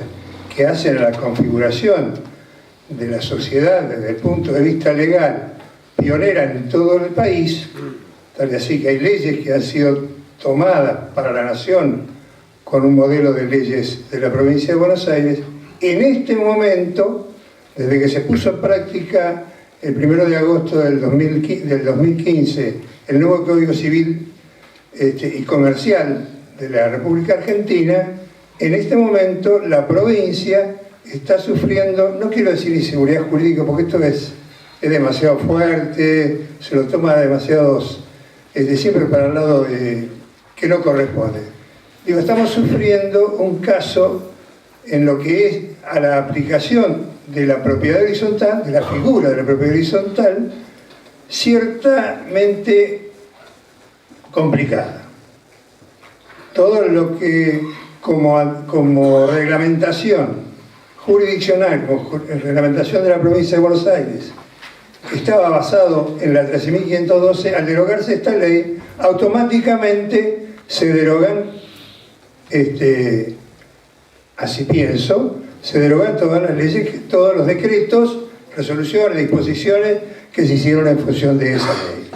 que hacen la configuración de la sociedad desde el punto de vista legal, pionera en todo el país, tal y así que hay leyes que han sido tomadas para la nación con un modelo de leyes de la provincia de Buenos Aires, en este momento, desde que se puso en práctica el 1 de agosto del 2015 el nuevo Código Civil y Comercial de la República Argentina, en este momento la provincia está sufriendo, no quiero decir inseguridad jurídica porque esto es demasiado fuerte, se lo toma demasiados, siempre para el lado de que no corresponde. Digo, estamos sufriendo un caso en lo que es a la aplicación de la propiedad horizontal, de la figura de la propiedad horizontal, ciertamente complicada. Todo lo que como reglamentación jurisdiccional, como reglamentación de la provincia de Buenos Aires, estaba basado en la 13.512, al derogarse esta ley, automáticamente se derogan, así pienso, se derogan todas las leyes, todos los decretos, resoluciones, disposiciones que se hicieron en función de esa ley.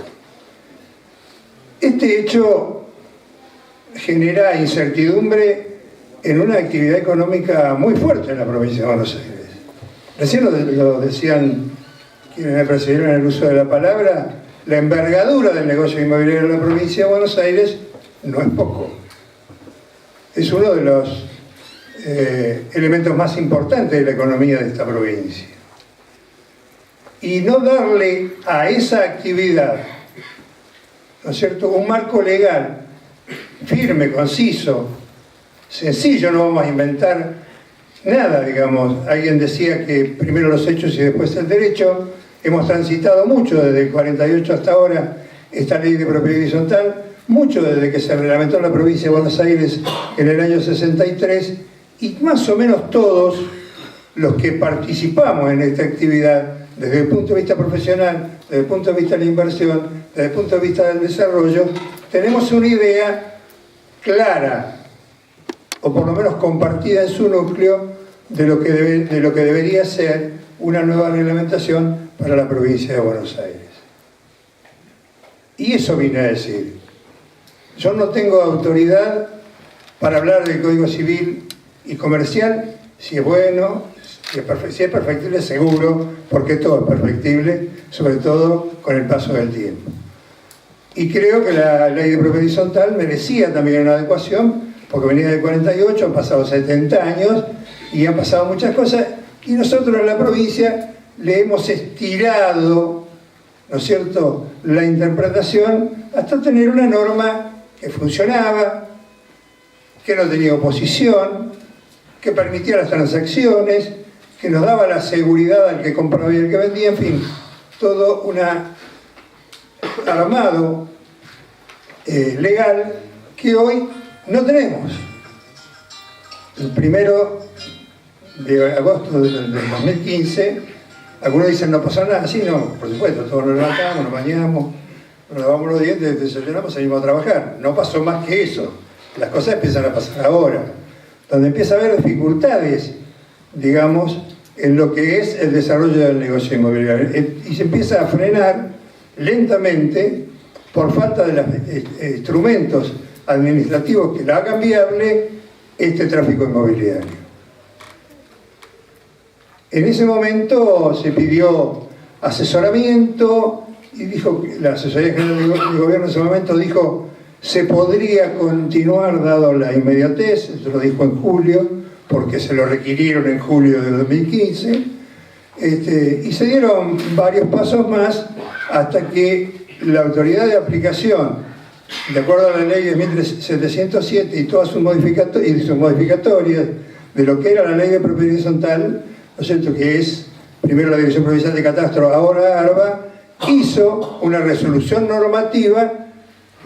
Este hecho genera incertidumbre en una actividad económica muy fuerte en la provincia de Buenos Aires. Recién lo decían quienes me precedieron en el uso de la palabra, la envergadura del negocio inmobiliario en la provincia de Buenos Aires no es poco. Es uno de los elementos más importantes de la economía de esta provincia. Y no darle a esa actividad, ¿no es cierto?, un marco legal firme, conciso, sencillo, no vamos a inventar nada, digamos. Alguien decía que primero los hechos y después el derecho. Hemos transitado mucho desde el 48 hasta ahora esta ley de propiedad horizontal, mucho desde que se reglamentó en la provincia de Buenos Aires en el año 63, y más o menos todos los que participamos en esta actividad, desde el punto de vista profesional, desde el punto de vista de la inversión, desde el punto de vista del desarrollo, tenemos una idea clara, o por lo menos compartida en su núcleo, de lo que debería ser una nueva reglamentación para la provincia de Buenos Aires. Y eso vine a decir. Yo no tengo autoridad para hablar del Código Civil y Comercial, si es bueno, si es perfectible, seguro, porque todo es perfectible, sobre todo con el paso del tiempo. Y creo que la ley de propiedad horizontal merecía también una adecuación, porque venía del 48, han pasado 70 años y han pasado muchas cosas, y nosotros en la provincia le hemos estirado, ¿no es cierto?, la interpretación hasta tener una norma que funcionaba, que no tenía oposición, que permitía las transacciones, que nos daba la seguridad al que compraba y al que vendía, en fin, todo un armado legal que hoy no tenemos. El 1 de agosto del 2015, algunos dicen no pasa nada, sí, no, por supuesto, todos nos levantamos, nos bañamos, nos lavamos los dientes, desayunamos, salimos a trabajar. No pasó más que eso. Las cosas empiezan a pasar ahora, donde empieza a haber dificultades, digamos, en lo que es el desarrollo del negocio inmobiliario. Y se empieza a frenar lentamente por falta de los instrumentos administrativos que la hagan viable este tráfico inmobiliario. En ese momento se pidió asesoramiento y dijo, la Asesoría General del Gobierno en ese momento dijo, se podría continuar dado la inmediatez, eso lo dijo en julio, porque se lo requirieron en julio de 2015, y se dieron varios pasos más hasta que la autoridad de aplicación, de acuerdo a la ley de 1707 y todas sus modificatorias de lo que era la ley de propiedad horizontal, ¿no es cierto?, que es primero la Dirección Provincial de Catastro, ahora ARBA, hizo una resolución normativa,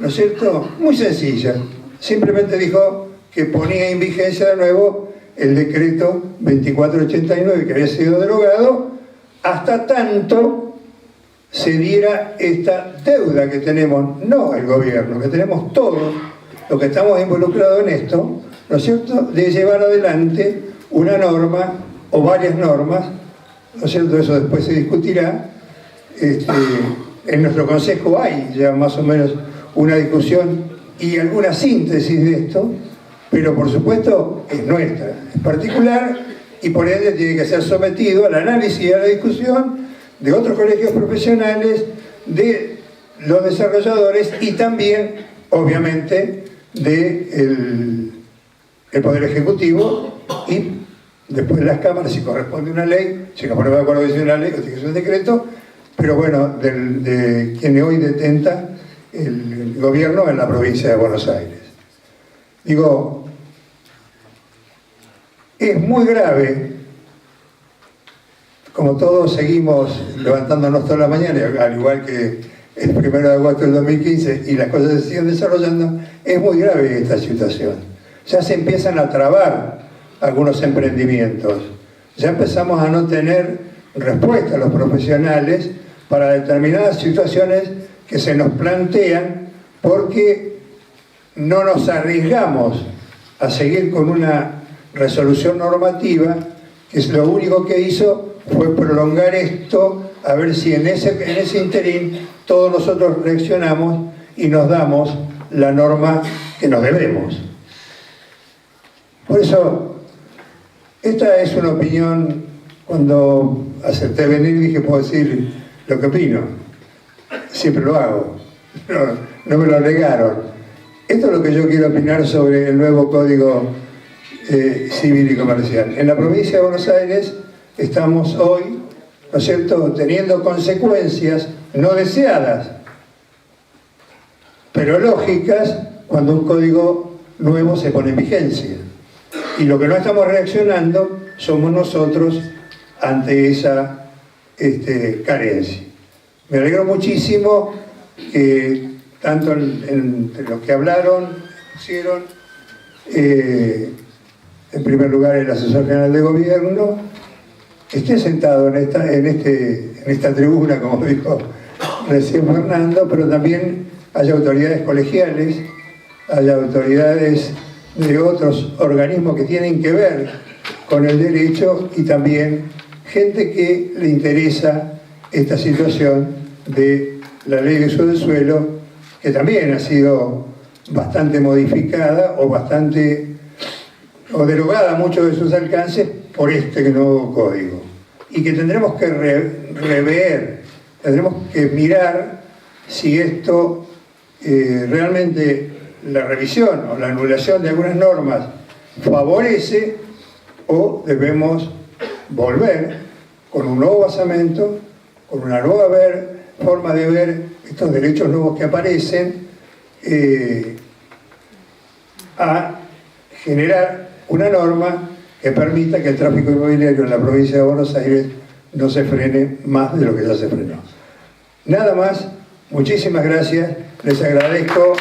¿no es cierto?, muy sencilla. Simplemente dijo que ponía en vigencia de nuevo el decreto 2489 que había sido derogado, hasta tanto se diera esta deuda que tenemos, no el gobierno, que tenemos todos los que estamos involucrados en esto, ¿no es cierto?, de llevar adelante una norma o varias normas, ¿no es cierto?, eso después se discutirá. En nuestro consejo hay ya más o menos una discusión y alguna síntesis de esto, pero por supuesto es nuestra, es particular, y por ende tiene que ser sometido al análisis y a la discusión de otros colegios profesionales, de los desarrolladores y también, obviamente, del Poder Ejecutivo y después de las cámaras, si corresponde una ley, si nos ponemos de acuerdo que es una ley o tiene que ser un decreto, pero bueno, de quien hoy detenta el gobierno en la provincia de Buenos Aires. Digo, es muy grave, como todos seguimos levantándonos toda la mañana, al igual que el 1 de agosto del 2015, y las cosas se siguen desarrollando, es muy grave esta situación. Ya se empiezan a trabar algunos emprendimientos, ya empezamos a no tener respuesta a los profesionales para determinadas situaciones que se nos plantean, porque no nos arriesgamos a seguir con una resolución normativa que es lo único que hizo fue prolongar esto, a ver si en ese interín todos nosotros reaccionamos y nos damos la norma que nos debemos. Por eso, esta es una opinión. Cuando acepté venir dije, puedo decir lo que opino. Siempre lo hago. No me lo negaron. Esto es lo que yo quiero opinar sobre el nuevo Código civil y comercial. En la provincia de Buenos Aires estamos hoy, ¿no es cierto?, teniendo consecuencias no deseadas, pero lógicas, cuando un código nuevo se pone en vigencia. Y lo que no estamos reaccionando somos nosotros ante esa carencia. Me alegro muchísimo que tanto entre los que hablaron, pusieron, en primer lugar el asesor general de gobierno, esté sentado en esta tribuna, como dijo recién Fernando, pero también haya autoridades colegiales, haya autoridades de otros organismos que tienen que ver con el derecho y también gente que le interesa esta situación de la ley de uso del suelo, que también ha sido bastante modificada o derogada muchos de sus alcances por este nuevo código. Y que tendremos que rever, tendremos que mirar si esto realmente la revisión o la anulación de algunas normas favorece o debemos volver con un nuevo basamento, con una nueva forma de ver estos derechos nuevos que aparecen, a generar una norma que permita que el tráfico inmobiliario en la provincia de Buenos Aires no se frene más de lo que ya se frenó. Nada más, muchísimas gracias, les agradezco.